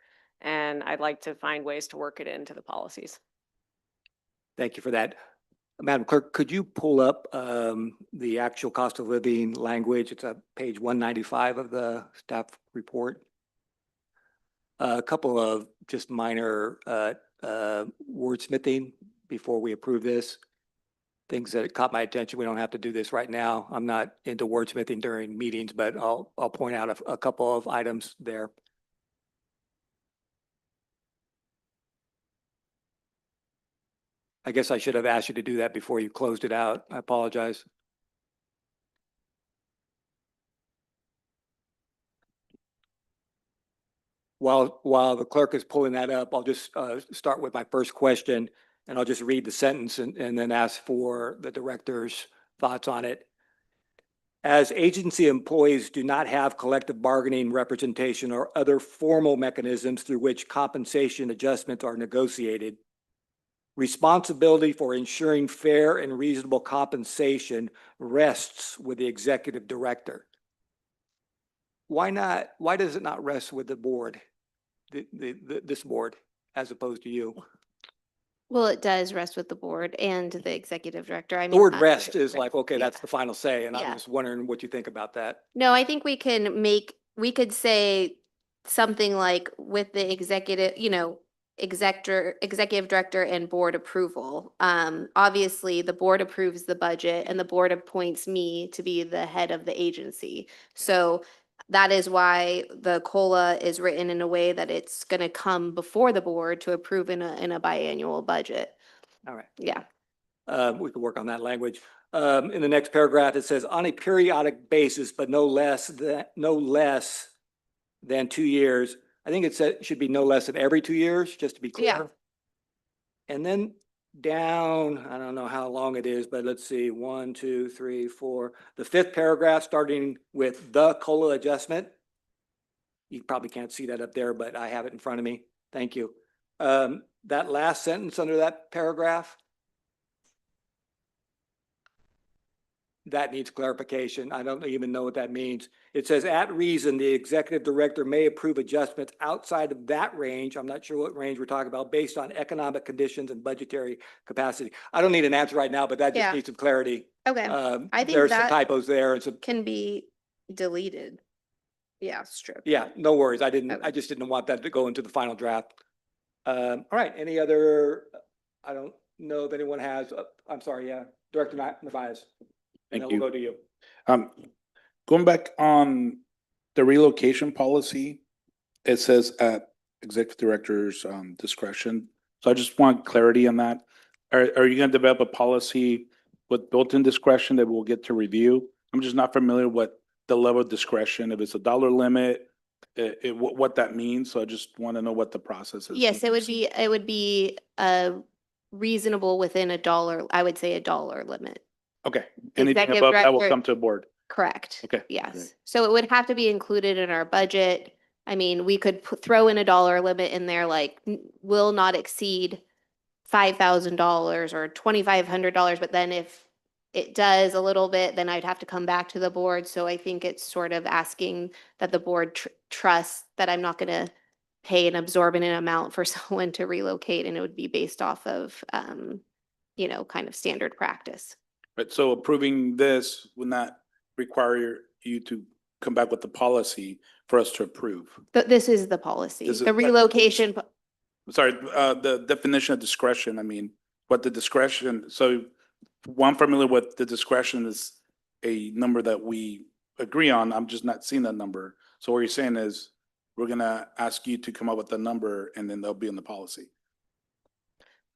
And I'd like to find ways to work it into the policies. Thank you for that. Madam Clerk, could you pull up the actual cost of living language? It's page 195 of the staff report. A couple of just minor wordsmithing before we approve this. Things that caught my attention. We don't have to do this right now. I'm not into wordsmithing during meetings, but I'll point out a couple of items there. I guess I should have asked you to do that before you closed it out. I apologize. While the clerk is pulling that up, I'll just start with my first question, and I'll just read the sentence and then ask for the director's thoughts on it. As agency employees do not have collective bargaining representation or other formal mechanisms through which compensation adjustments are negotiated, responsibility for ensuring fair and reasonable compensation rests with the executive director. Why not? Why does it not rest with the board, this board, as opposed to you? Well, it does rest with the board and the executive director. I mean, The word rest is like, okay, that's yeah. the final say, and I'm Yeah. just wondering what you think about that. No, I think we could say something like with the executive, you know, executive director and board approval. Obviously, the board approves the budget and the board appoints me to be the head of the agency. So that is why the COLA is written in a way that it's gonna come before the board to approve in a biannual budget. All right. Yeah. We can work on that language. In the next paragraph, it says on a periodic basis, but no less than 2 years. I think it should be no less than every 2 years, just to be clear. Yeah. And then down, I don't know how long it is, but let's see, 1, 2, 3, 4. The fifth paragraph, starting with the COLA adjustment. You probably can't see that up there, but I have it in front of me. Thank you. That last sentence under that paragraph, that needs clarification. I don't even know what that means. It says at reason, the executive director may approve adjustments outside of that range. I'm not sure what range we're talking about based on economic conditions and budgetary capacity. I don't need an answer right now, but that just Yeah. needs some clarity. Okay. I think There's some that typos there and some, can be deleted. Yeah, strip. yeah, no worries. I Okay. just didn't want that to go into the final draft. All right, any other, I don't know if anyone has, I'm sorry, yeah, Director Navias. And Thank then we'll you. go to you. Going back on the relocation policy, it says at executive director's discretion. So I just want clarity on that. Are you gonna develop a policy with built-in discretion that we'll get to review? I'm just not familiar with the level of discretion, if it's a dollar limit, what that means. So I just want to know what the process is. Yes, it would be reasonable within $1, I would say $1 limit. Okay, anything Executive above that will director- come to a board. Correct. Okay. Yes. So it would have to be included in our budget. I mean, we could throw in $1 limit in there, like will not exceed $5,000 or $2,500. But then if it does a little bit, then I'd have to come back to the board. So I think it's sort of asking that the board trusts that I'm not going to pay an exorbitant amount for someone to relocate, and it would be based off of, you know, kind of standard practice. Right, so approving this would not require you to come back with the policy for us to approve. But this is the policy, This is- the relocation. Sorry, the definition of discretion, I mean, what the discretion, so one familiar with the discretion is a number that we agree on. I'm just not seeing that number. So what you're saying is we're gonna ask you to come up with a number and then they'll be in the policy.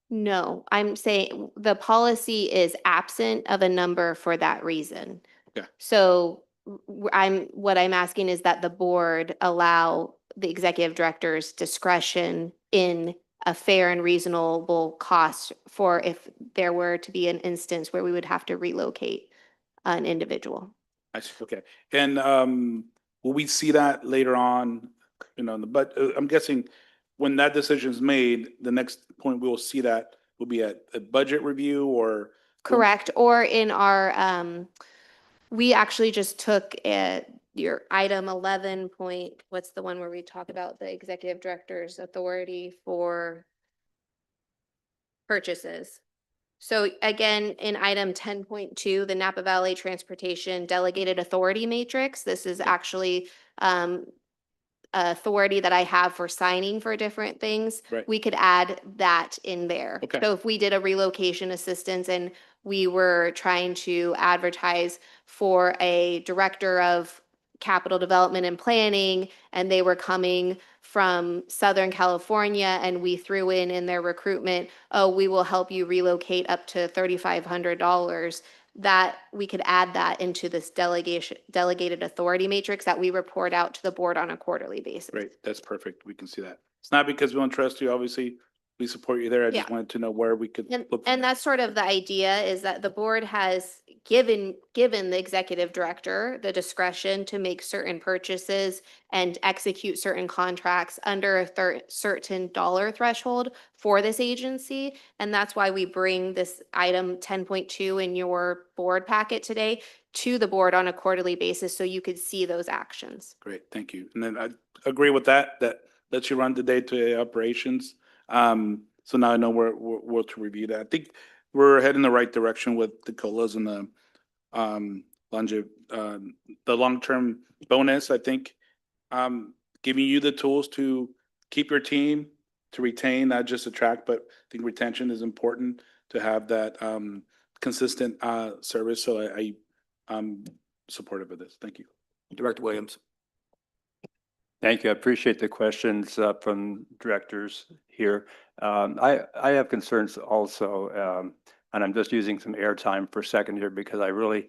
No, I'm saying the policy is absent of a number for that reason. Okay. So what I'm asking is that the board allow the executive director's discretion in a fair and reasonable cost for if there were to be an instance where we would have to relocate an individual. I see, okay. And will we see that later on, but I'm guessing when that decision is made, the next point we will see that will be at a budget review or? Correct. Or in our, we actually just took your item 11 point, what's the one where we talk about the executive director's authority for purchases? So again, in item 10.2, the Napa Valley Transportation Delegated Authority Matrix, this is actually authority that I have for signing for different things. Right. We could add that in there. Okay. So if we did a relocation assistance and we were trying to advertise for a director of capital development and planning, and they were coming from Southern California, and we threw in their recruitment, oh, we will help you relocate up to $3,500, that we could add that into this delegated authority matrix that we report out to the board on a quarterly basis. Great, that's perfect. We can see that. It's not because we don't trust you, obviously, we support you there. I just Yeah. wanted to know where we could look. And that's sort of the idea, is that the board has given the executive director the discretion to make certain purchases and execute certain contracts under a certain dollar threshold for this agency. And that's why we bring this item 10.2 in your board packet today to the board on a quarterly basis, so you could see those actions. Great, thank you. And then I agree with that lets you run the day-to-day operations. So now I know where to review that. I think we're heading the right direction with the COLAs and the long-term bonus. I think giving you the tools to keep your team, to retain, not just attract, but I think retention is important to have that consistent service. So I'm supportive of this. Thank you. Director Williams. Thank you. I appreciate the questions from directors here. I have concerns also, and I'm just using some airtime for a second here because I really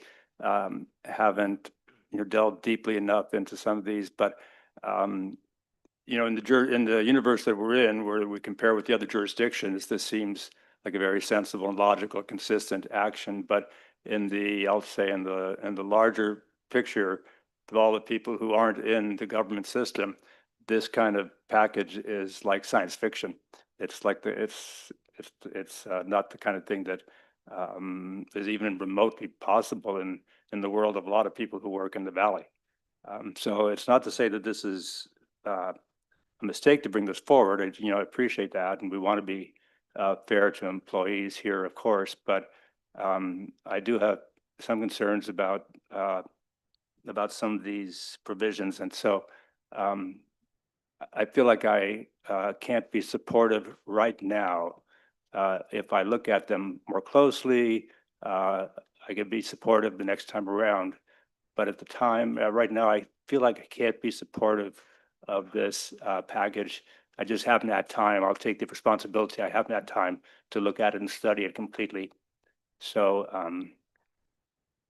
haven't delved deeply enough into some of these. But in the universe that we're in, where we compare with the other jurisdictions, this seems like a very sensible and logical, consistent action. But I'll say in the larger picture, of all the people who aren't in the government system, this kind of package is like science fiction. It's like it's not the kind of thing that is even remotely possible in the world of a lot of people who work in the Valley. So it's not to say that this is a mistake to bring this forward. I appreciate that, and we want to be fair to employees here, of course. But I do have some concerns about some of these provisions. And so I feel like I can't be supportive right now. If I look at them more closely, I could be supportive the next time around. But at the time, right now, I feel like I can't be supportive of this package. I just haven't had time. I'll take the responsibility. I haven't had time to look at it and study it completely. So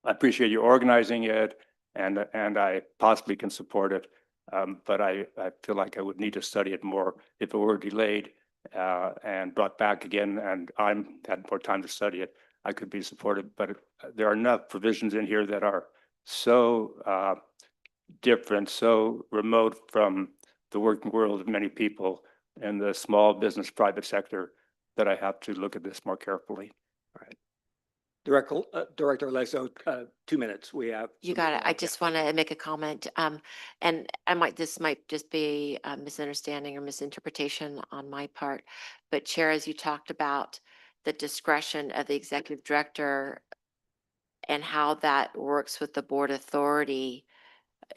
I appreciate you organizing it, and I possibly can support it. But I feel like I would need to study it more if it were delayed and brought back again, and I'm had more time to study it. I could be supportive, but there are enough provisions in here that are so different, so remote from the working world of many people in the small business private sector that I have to look at this more carefully. All right. Director Alesso, 2 minutes. We have. You got it. I just want to make a comment. And this might just be a misunderstanding or misinterpretation on my part. But Chair, as you talked about the discretion of the executive director and how that works with the board authority,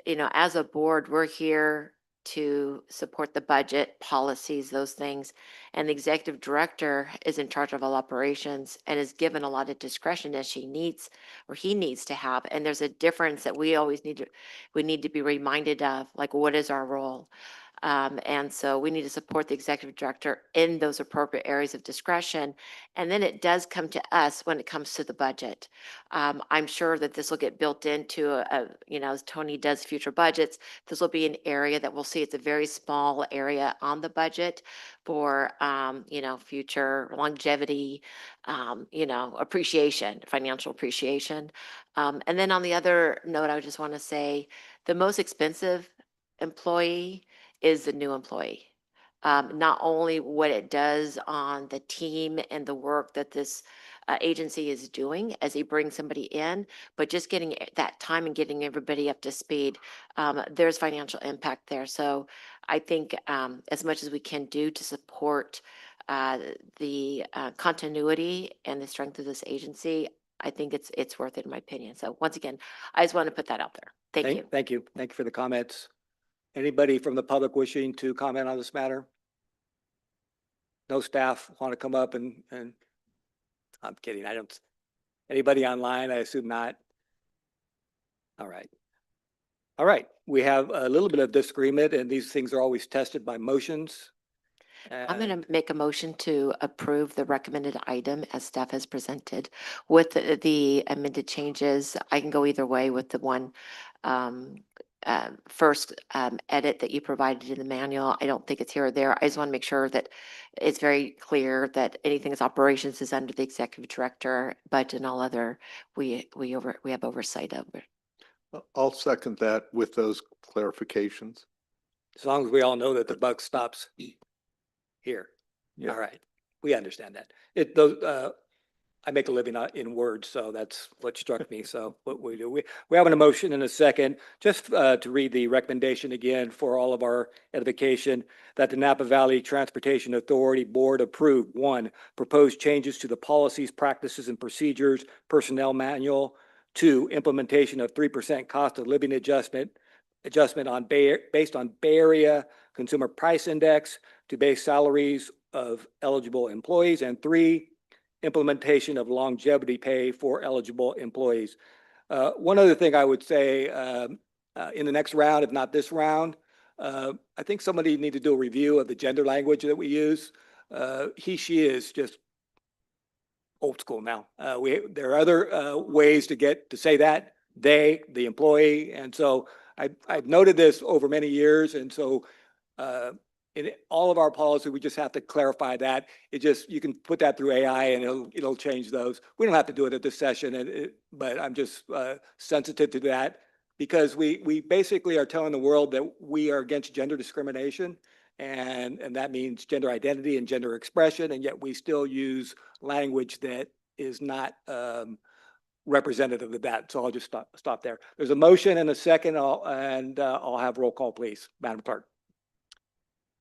as a board, we're here to support the budget, policies, those things. And the executive director is in charge of all operations and is given a lot of discretion as he needs to have. And there's a difference that we always need to be reminded of, like, what is our role? And so we need to support the executive director in those appropriate areas of discretion. And then it does come to us when it comes to the budget. I'm sure that this will get built into as Tony does future budgets, this will be an area that we'll see. It's a very small area on the budget for, future longevity, appreciation, financial appreciation. And then on the other note, I just want to say the most expensive employee is the new employee. Not only what it does on the team and the work that this agency is doing as he brings somebody in, but just getting that time and getting everybody up to speed. There's financial impact there. So I think as much as we can do to support the continuity and the strength of this agency, I think it's worth it in my opinion. So once again, I just want to put that out there. Thank you. Thank you. Thank you for the comments. Anybody from the public wishing to comment on this matter? No staff want to come up and I'm kidding. I don't. Anybody online? I assume not. All right. All right. We have a little bit of disagreement and these things are always tested by motions. I'm going to make a motion to approve the recommended item as staff has presented with the amended changes. I can go either way with the one first edit that you provided in the manual. I don't think it's here or there. I just want to make sure that it's very clear that anything that's operations is under the executive director, but in all other, we have oversight of it. I'll second that with those clarifications. As long as we all know that the buck stops here. Yeah. All right. We understand that. I make a living in words, so that's what struck me. So what we do, we have an emotion in a second, just to read the recommendation again for all of our edification, that the Napa Valley Transportation Authority Board approve: 1, proposed changes to the policies, practices, and procedures personnel manual. 2, implementation of 3% cost of living adjustment based on Bay Area Consumer Price Index to base salaries of eligible employees. And 3, implementation of longevity pay for eligible employees. One other thing I would say, in the next round, if not this round, I think somebody need to do a review of the gender language that we use. He, she is just old school now. There are other ways to say that, they, the employee. And so I've noted this over many years. And so in all of our policy, we just have to clarify that. You can put that through AI and it'll change those. We don't have to do it at this session, but I'm just sensitive to that because we basically are telling the world that we are against gender discrimination, and that means gender identity and gender expression, and yet we still use language that is not representative of that. So I'll just stop there. There's a motion and a second, I'll have roll call, please, Madam Clerk.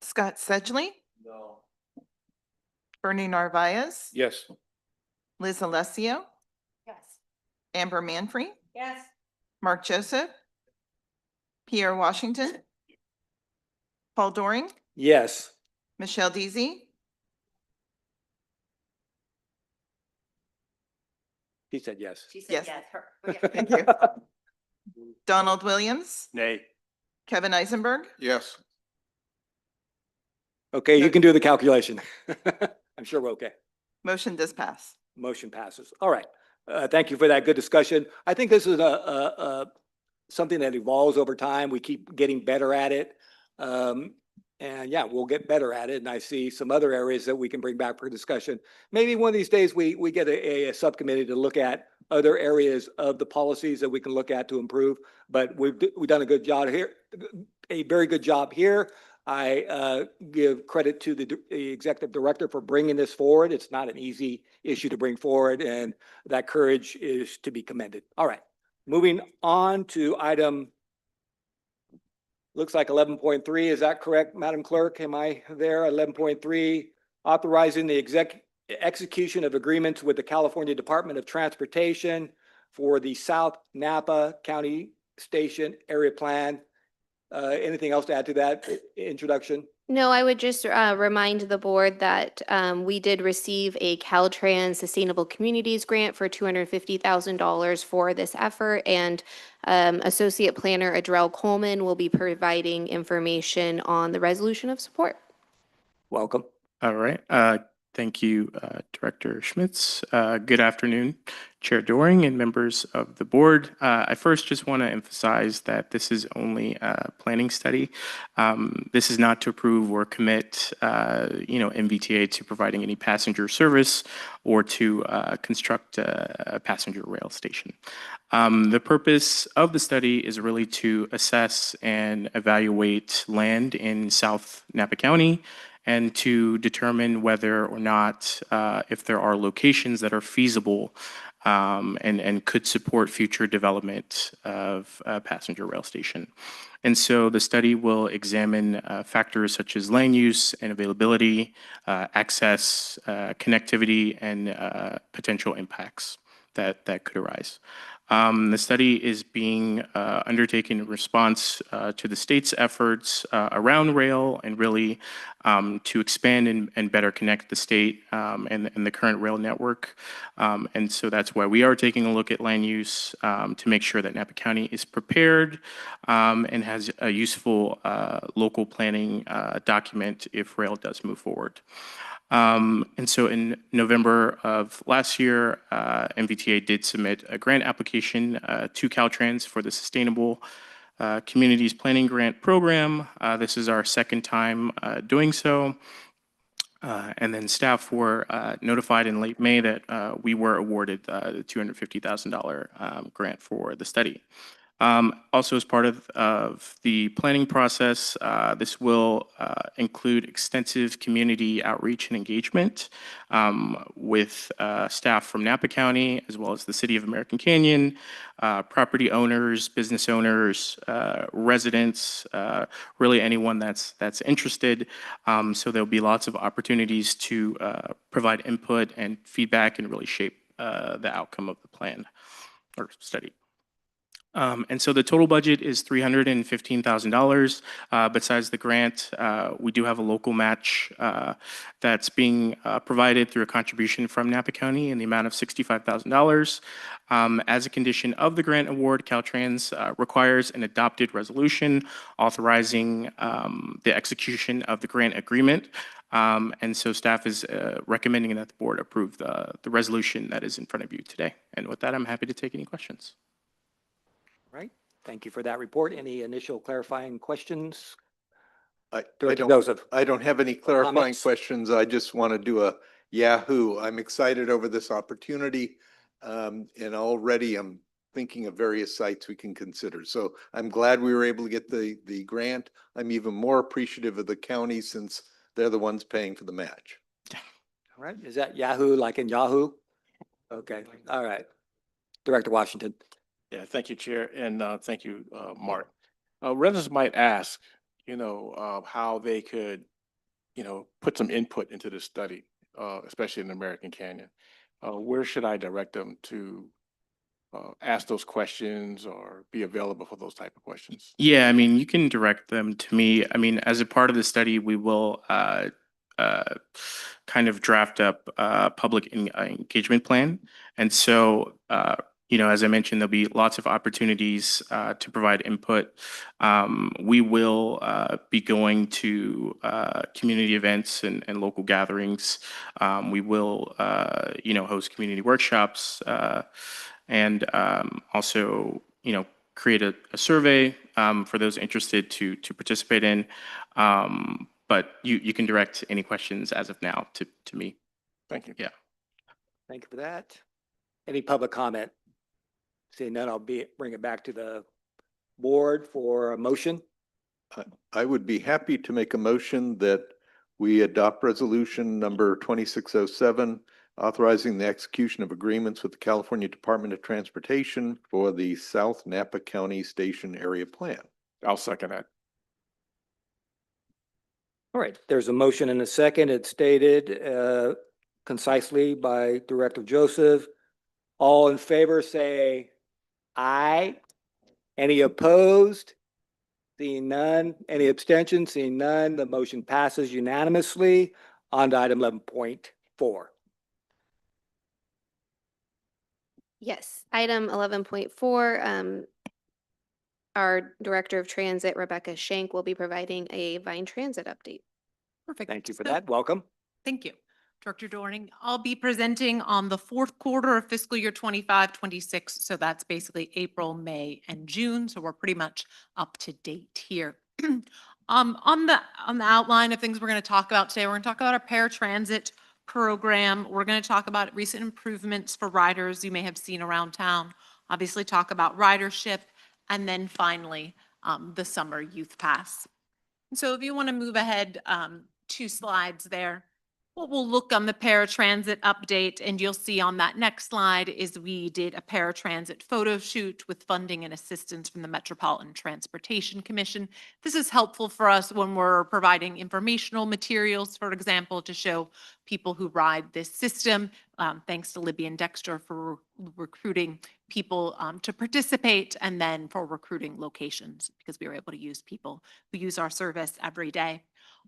Scott Sedgley, No. Bernie Narvaez, Yes. Liz Alessio, Yes. Amber Manfree, Yes. Mark Joseph, Pierre Washington, Paul Doring, Yes. Michelle Deasy, He said yes. She Yes. said Thank you. Donald Williams, Nay. Kevin Eisenberg, Yes. Okay, you can do the calculation. I'm sure we're okay. motion does pass. Motion passes. All right. Thank you for that good discussion. I think this is something that evolves over time. We keep getting better at it. And yeah, we'll get better at it. And I see some other areas that we can bring back for discussion. Maybe one of these days we get a subcommittee to look at other areas of the policies that we can look at to improve. But we've done a good job here, a very good job here. I give credit to the executive director for bringing this forward. It's not an easy issue to bring forward, and that courage is to be commended. All right, moving on to item, looks like 11.3. Is that correct, Madam Clerk? Am I there? 11.3, authorizing the execution of agreements with the California Department of Transportation for the South Napa County Station Area Plan. Anything else to add to that introduction? No, I would just remind the board that we did receive a Caltrans Sustainable Communities grant for $250,000 for this effort, and Associate Planner Adrell Coleman will be providing information on the resolution of support. Welcome. All right. Thank you, Director Schmitz. Good afternoon, Chair Doring and members of the board. I first just want to emphasize that this is only a planning study. This is not to approve or commit, NVTA to providing any passenger service or to construct a passenger rail station. The purpose of the study is really to assess and evaluate land in South Napa County and to determine whether or not if there are locations that are feasible and could support future development of a passenger rail station. And so the study will examine factors such as land use and availability, access, connectivity, and potential impacts that could arise. The study is being undertaken in response to the state's efforts around rail and really to expand and better connect the state and the current rail network. And so that's why we are taking a look at land use to make sure that Napa County is prepared and has a useful local planning document if rail does move forward. And so in November of last year, NVTA did submit a grant application to Caltrans for the Sustainable Communities Planning Grant Program. This is our second time doing so. And then staff were notified in late May that we were awarded the $250,000 grant for the study. Also, as part of the planning process, this will include extensive community outreach and engagement with staff from Napa County, as well as the City of American Canyon, property owners, business owners, residents, really anyone that's interested. So there'll be lots of opportunities to provide input and feedback and really shape the outcome of the plan or study. And so the total budget is $315,000. Besides the grant, we do have a local match that's being provided through a contribution from Napa County in the amount of $65,000. As a condition of the grant award, Caltrans requires an adopted resolution authorizing the execution of the grant agreement. And so staff is recommending that the board approve the resolution that is in front of you today. And with that, I'm happy to take any questions. Right. Thank you for that report. Any initial clarifying questions? I Director Joseph. don't have any clarifying Comments? questions. I just want to do a Yahoo. I'm excited over this opportunity. And already I'm thinking of various sites we can consider. So I'm glad we were able to get the grant. I'm even more appreciative of the county since they're the ones paying for the match. All right. Is that Yahoo like in Yahoo? Okay. All right. Director Washington. Yeah, thank you, Chair, and thank you, Mark. Residents might ask, how they could, put some input into this study, especially in the American Canyon. Where should I direct them to ask those questions or be available for those type of questions? Yeah, I mean, you can direct them to me. I mean, as a part of the study, we will kind of draft up a public engagement plan. And so, as I mentioned, there'll be lots of opportunities to provide input. We will be going to community events and local gatherings. We will, host community workshops and also, create a survey for those interested to participate in. But you can direct any questions as of now to me. Thank you. Yeah. Thank you for that. Any public comment? Seeing none, I'll bring it back to the board for a motion. I would be happy to make a motion that we adopt resolution number 2607, authorizing the execution of agreements with the California Department of Transportation for the South Napa County Station Area Plan. I'll second that. All right, there's a motion and a second. It's stated concisely by Director Joseph. All in favor say aye. Any opposed? Seeing none. Any abstentions? Seeing none. The motion passes unanimously. On to item 11.4. Yes, item 11.4, our Director of Transit, Rebecca Shank, will be providing a Vine Transit update. Perfect. Thank you for So- that. Welcome. Thank you, Director Doring. I'll be presenting on the fourth quarter of fiscal year 25-26. So that's basically April, May, and June. So we're pretty much up to date here. On the outline of things we're going to talk about today, we're going to talk about our paratransit program. We're going to talk about recent improvements for riders you may have seen around town. Obviously, talk about ridership, and then finally, the summer youth pass. So if you want to move ahead 2 slides there, what we'll look on the paratransit update, and you'll see on that next slide is we did a paratransit photo shoot with funding and assistance from the Metropolitan Transportation Commission. This is helpful for us when we're providing informational materials, for example, to show people who ride this system. Thanks to Libby and Dexter for recruiting people to participate, and then for recruiting locations, because we were able to use people who use our service every day.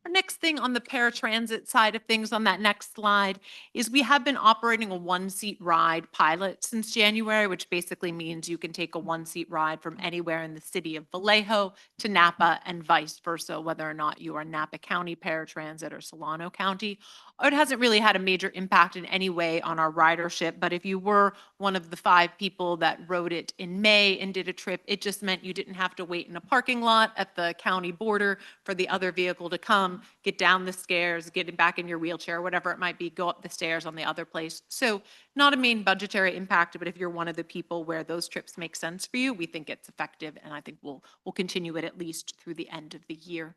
Our next thing on the paratransit side of things on that next slide is we have been operating a 1-seat ride pilot since January, which basically means you can take a 1-seat ride from anywhere in the city of Vallejo to Napa and vice versa, whether or not you are Napa County paratransit or Solano County. It hasn't really had a major impact in any way on our ridership, but if you were one of the 5 people that rode it in May and did a trip, it just meant you didn't have to wait in a parking lot at the county border for the other vehicle to come, get down the stairs, get back in your wheelchair, whatever it might be, go up the stairs on the other place. So not a main budgetary impact, but if you're one of the people where those trips make sense for you, we think it's effective, and I think we'll continue it at least through the end of the year.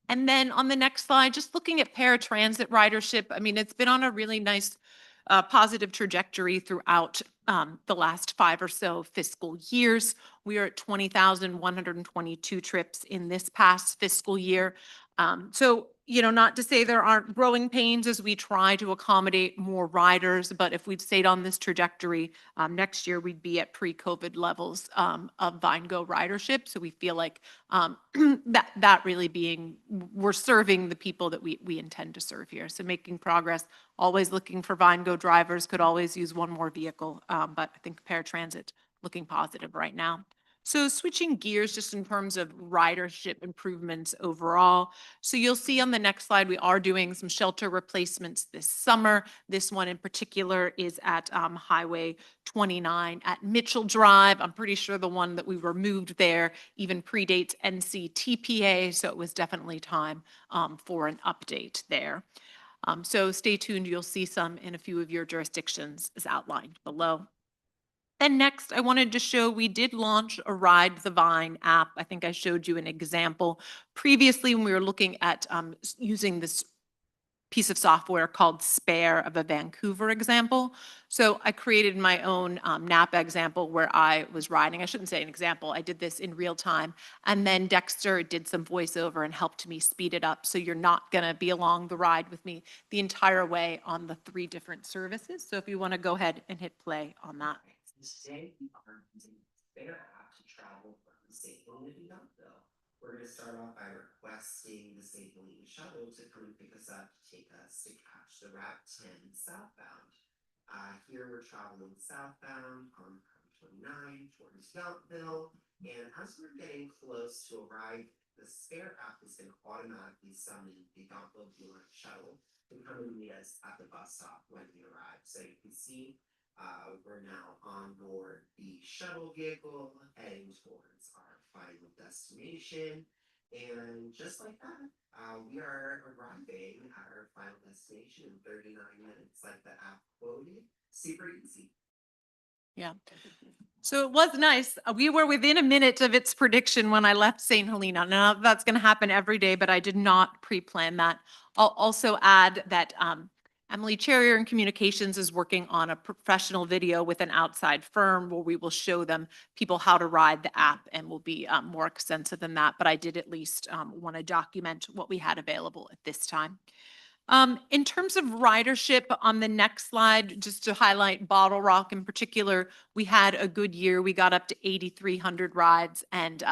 And then on the next slide, just looking at paratransit ridership, I mean, it's been on a really nice positive trajectory throughout the last 5 or so fiscal years. We are at 20,122 trips in this past fiscal year. So, you know, not to say there aren't growing pains as we try to accommodate more riders, but if we'd stayed on this trajectory, next year we'd be at pre-COVID levels of VineGo ridership. So we feel like that really being, we're serving the people that we intend to serve here. So making progress, always looking for VineGo drivers, could always use one more vehicle, but I think paratransit looking positive right now. So switching gears just in terms of ridership improvements overall. So you'll see on the next slide, we are doing some shelter replacements this summer. This one in particular is at Highway 29 at Mitchell Drive. I'm pretty sure the one that we removed there even predates NVTA, so it was definitely time for an update there. So stay tuned, you'll see some in a few of your jurisdictions as outlined below. Then next, I wanted to show we did launch a Ride the Vine app. I think I showed you an example previously when we were looking at using this piece of software called Spare of a Vancouver example. So I created my own Napa example where I was riding. I shouldn't say an example. I did this in real time. And then Dexter did some voiceover and helped me speed it up. So you're not going to be along the ride with me the entire way on the 3 different services. So if you want to go ahead and hit play on that. Today we are using Spare app to travel from St. Helena to Yountville. We're going to start off by requesting the St. Helena shuttle to come and pick us up to take us to catch the Route 10 southbound. Here we're traveling southbound on 29 towards Yountville, and as we're getting close to arrive, the Spare app is going to automatically summon the Yountville Bureau shuttle to come and meet us at the bus stop when we arrive. So you can see we're now on board the shuttle vehicle heading towards our final destination. And just like that, we are arriving at our final destination in 39 minutes, like the app quoted. Super easy. Yeah. So it was nice. We were within a minute of its prediction when I left St. Helena. Now that's going to happen every day, but I did not pre-plan that. I'll also add that Emily Cherrier in Communications is working on a professional video with an outside firm where we will show them people how to ride the app, and will be more extensive than that. But I did at least want to document what we had available at this time. In terms of ridership on the next slide, just to highlight Bottle Rock in particular, we had a good year. We got up to 8,300 rides. And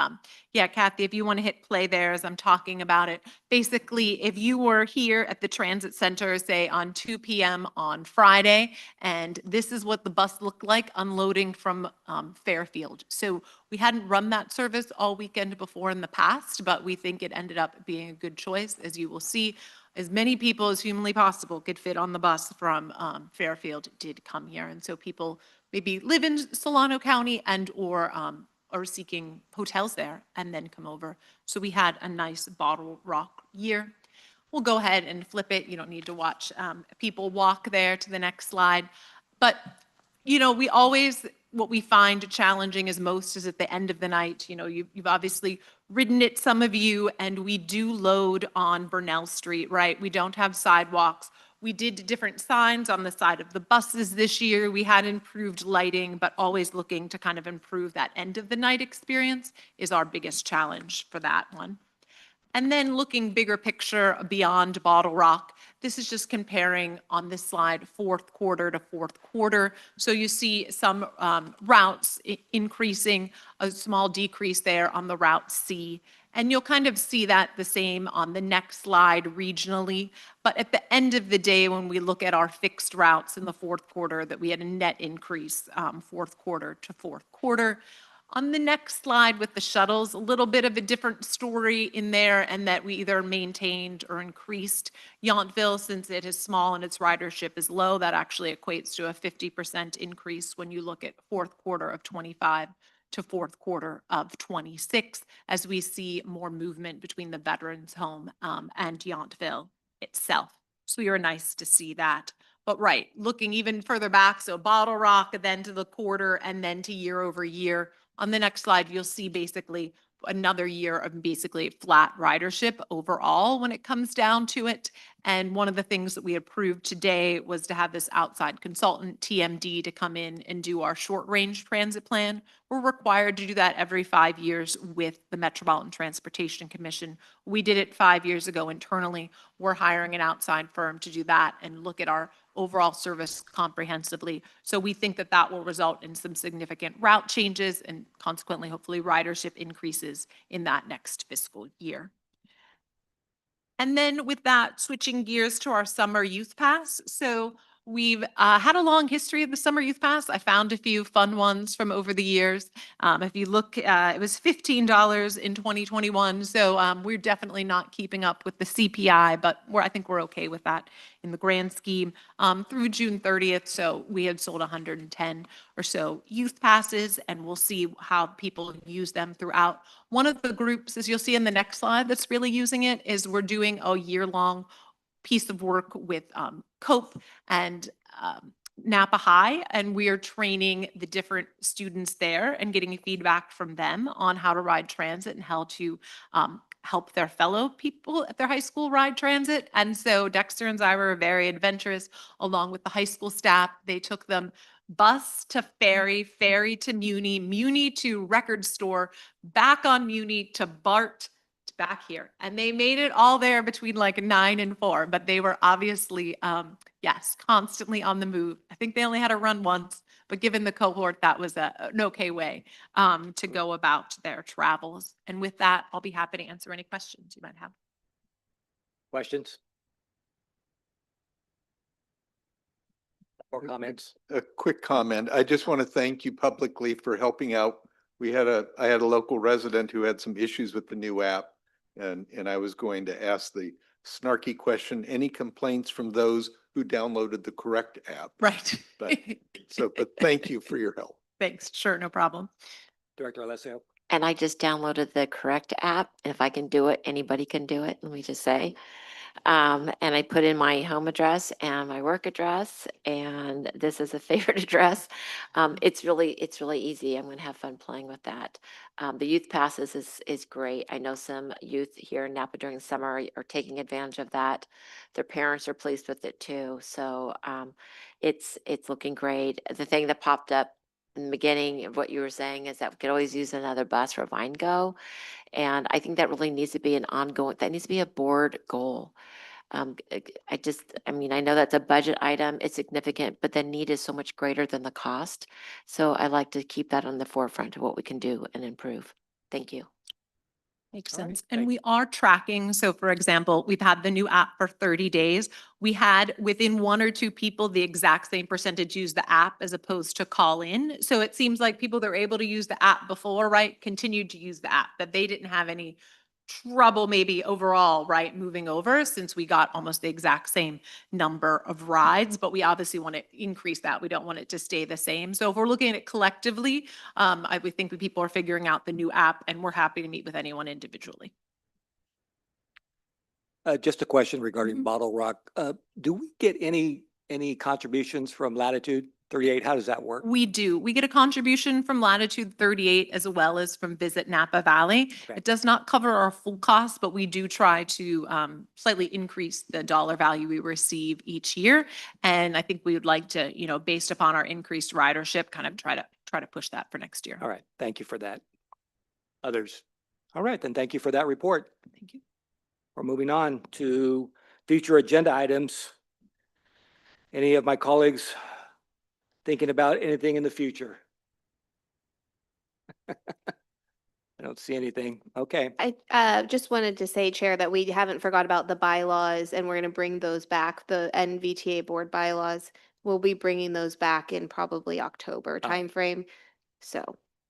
yeah, Kathy, if you want to hit play there as I'm talking about it, basically, if you were here at the transit center, say on 2 p.m. on Friday, and this is what the bus looked like unloading from Fairfield. So we hadn't run that service all weekend before in the past, but we think it ended up being a good choice. As you will see, as many people as humanly possible could fit on the bus from Fairfield did come here. And so people maybe live in Solano County and or are seeking hotels there and then come over. So we had a nice Bottle Rock year. We'll go ahead and flip it. You don't need to watch people walk there to the next slide. But, you know, we always, what we find challenging is most is at the end of the night. You know, you've obviously ridden it, some of you, and we do load on Burnell Street, right? We don't have sidewalks. We did different signs on the side of the buses this year. We had improved lighting, but always looking to kind of improve that end of the night experience is our biggest challenge for that one. And then looking bigger picture beyond Bottle Rock, this is just comparing on this slide fourth quarter to fourth quarter. So you see some routes increasing, a small decrease there on the Route C. And you'll kind of see that the same on the next slide regionally. But at the end of the day, when we look at our fixed routes in the fourth quarter, that we had a net increase fourth quarter to fourth quarter. On the next slide with the shuttles, a little bit of a different story in there, and that we either maintained or increased Yountville, since it is small and its ridership is low. That actually equates to a 50% increase when you look at fourth quarter of 25 to fourth quarter of 26, as we see more movement between the Veterans Home and Yountville itself. So you're nice to see that. But right, looking even further back, so Bottle Rock, then to the quarter, and then to year over year. On the next slide, you'll see basically another year of basically flat ridership overall when it comes down to it. And one of the things that we approved today was to have this outside consultant, TMD, to come in and do our short range transit plan. We're required to do that every 5 years with the Metropolitan Transportation Commission. We did it 5 years ago internally. We're hiring an outside firm to do that and look at our overall service comprehensively. So we think that that will result in some significant route changes and consequently, hopefully, ridership increases in that next fiscal year. And then with that, switching gears to our summer youth pass. So we've had a long history of the summer youth pass. I found a few fun ones from over the years. If you look, it was $15 in 2021. So we're definitely not keeping up with the CPI, but I think we're okay with that in the grand scheme through June 30th. So we had sold 110 or so youth passes, and we'll see how people use them throughout. One of the groups, as you'll see in the next slide, that's really using it is we're doing a year-long piece of work with COPE and Napa High, and we are training the different students there and getting feedback from them on how to ride transit and how to help their fellow people at their high school ride transit. And so Dexter and I were very adventurous along with the high school staff. They took them bus to ferry, ferry to Muni, Muni to record store, back on Muni to BART, back here. And they made it all there between like 9 and 4, but they were obviously, yes, constantly on the move. I think they only had to run once, but given the cohort, that was an okay way to go about their travels. And with that, I'll be happy to answer any questions you might have. Questions? Or comments? A quick comment. I just want to thank you publicly for helping out. I had a local resident who had some issues with the new app, and I was going to ask the snarky question, any complaints from those who downloaded the correct app? Right. But thank you for your help. Thanks. Sure. No problem. Director Alessio? And I just downloaded the correct app. And if I can do it, anybody can do it. Let me just say. And I put in my home address and my work address, and this is a favorite address. It's really easy. I'm going to have fun playing with that. The youth passes is great. I know some youth here in Napa during the summer are taking advantage of that. Their parents are pleased with it too. So it's looking great. The thing that popped up in the beginning of what you were saying is that we could always use another bus for Vine Go. And I think that really needs to be that needs to be a board goal. I mean, I know that's a budget item, it's significant, but the need is so much greater than the cost. So I like to keep that on the forefront of what we can do and improve. Thank you. Makes All right, sense. And thank we are tracking. So for example, we've had the new app for 30 days. We had within 1 or 2 people, the exact same percentage use the app as opposed to call in. So it seems like people that were able to use the app before, right, continued to use the app, that they didn't have any trouble maybe overall, right, moving over since we got almost the exact same number of rides, but we obviously want to increase that. We don't want it to stay the same. So if we're looking at it collectively, I would think that people are figuring out the new app and we're happy to meet with anyone individually. Just a question regarding Mhm. Bottle Rock. Do we get any contributions from Latitude 38? How does that work? We do. We get a contribution from Latitude 38 as well as from Visit Napa Valley. Okay. It does not cover our full costs, but we do try to slightly increase the dollar value we receive each year. And I think we would like to, you know, based upon our increased ridership, kind of try to push that for next year. All right, thank you for that. Others? All right, then thank you for that report. Thank you. We're moving on to future agenda items. Any of my colleagues thinking about anything in the future? I don't see anything. Okay. I just wanted to say, Chair, that we haven't forgot about the bylaws and we're going to bring those back. The NVTA board bylaws. We'll be bringing those back in probably October timeframe. So,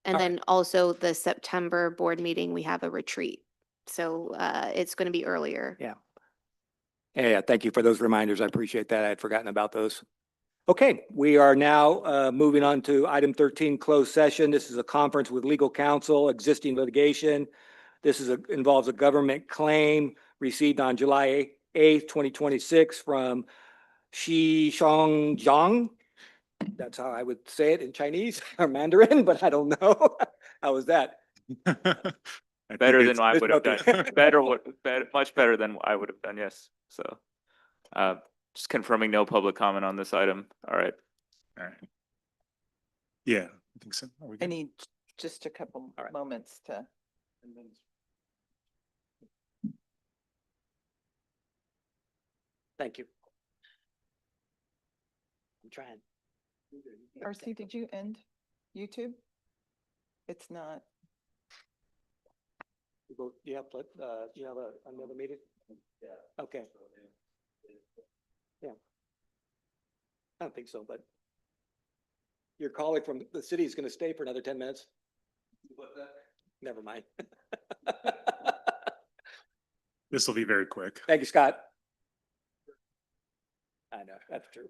and All then also the September board meeting, we have a retreat. So it's going to be earlier. Yeah. Yeah, thank you for those reminders. I appreciate that. I had forgotten about those. Okay, we are now moving on to item 13, closed session. This is a conference with legal counsel, existing litigation. This involves a government claim received on July 8th, 2026 from Shi Shong Zhang. That's how I would say it in Chinese or Mandarin, but I don't know. How was that? Better than I it's would have done. okay. Much better than I would have done, yes. So, just confirming no public comment on this item. All right. All right. Yeah, I think so. Are we I good? need just a couple right. moments to. Thank you. I'm trying. RC, did you end YouTube? It's not. You have, you have another meeting? Yeah. Okay. Yeah. I don't think so, but your colleague from the city is going to stay for another 10 minutes. Never mind. This will be very quick. Thank you, Scott. I know, that's true.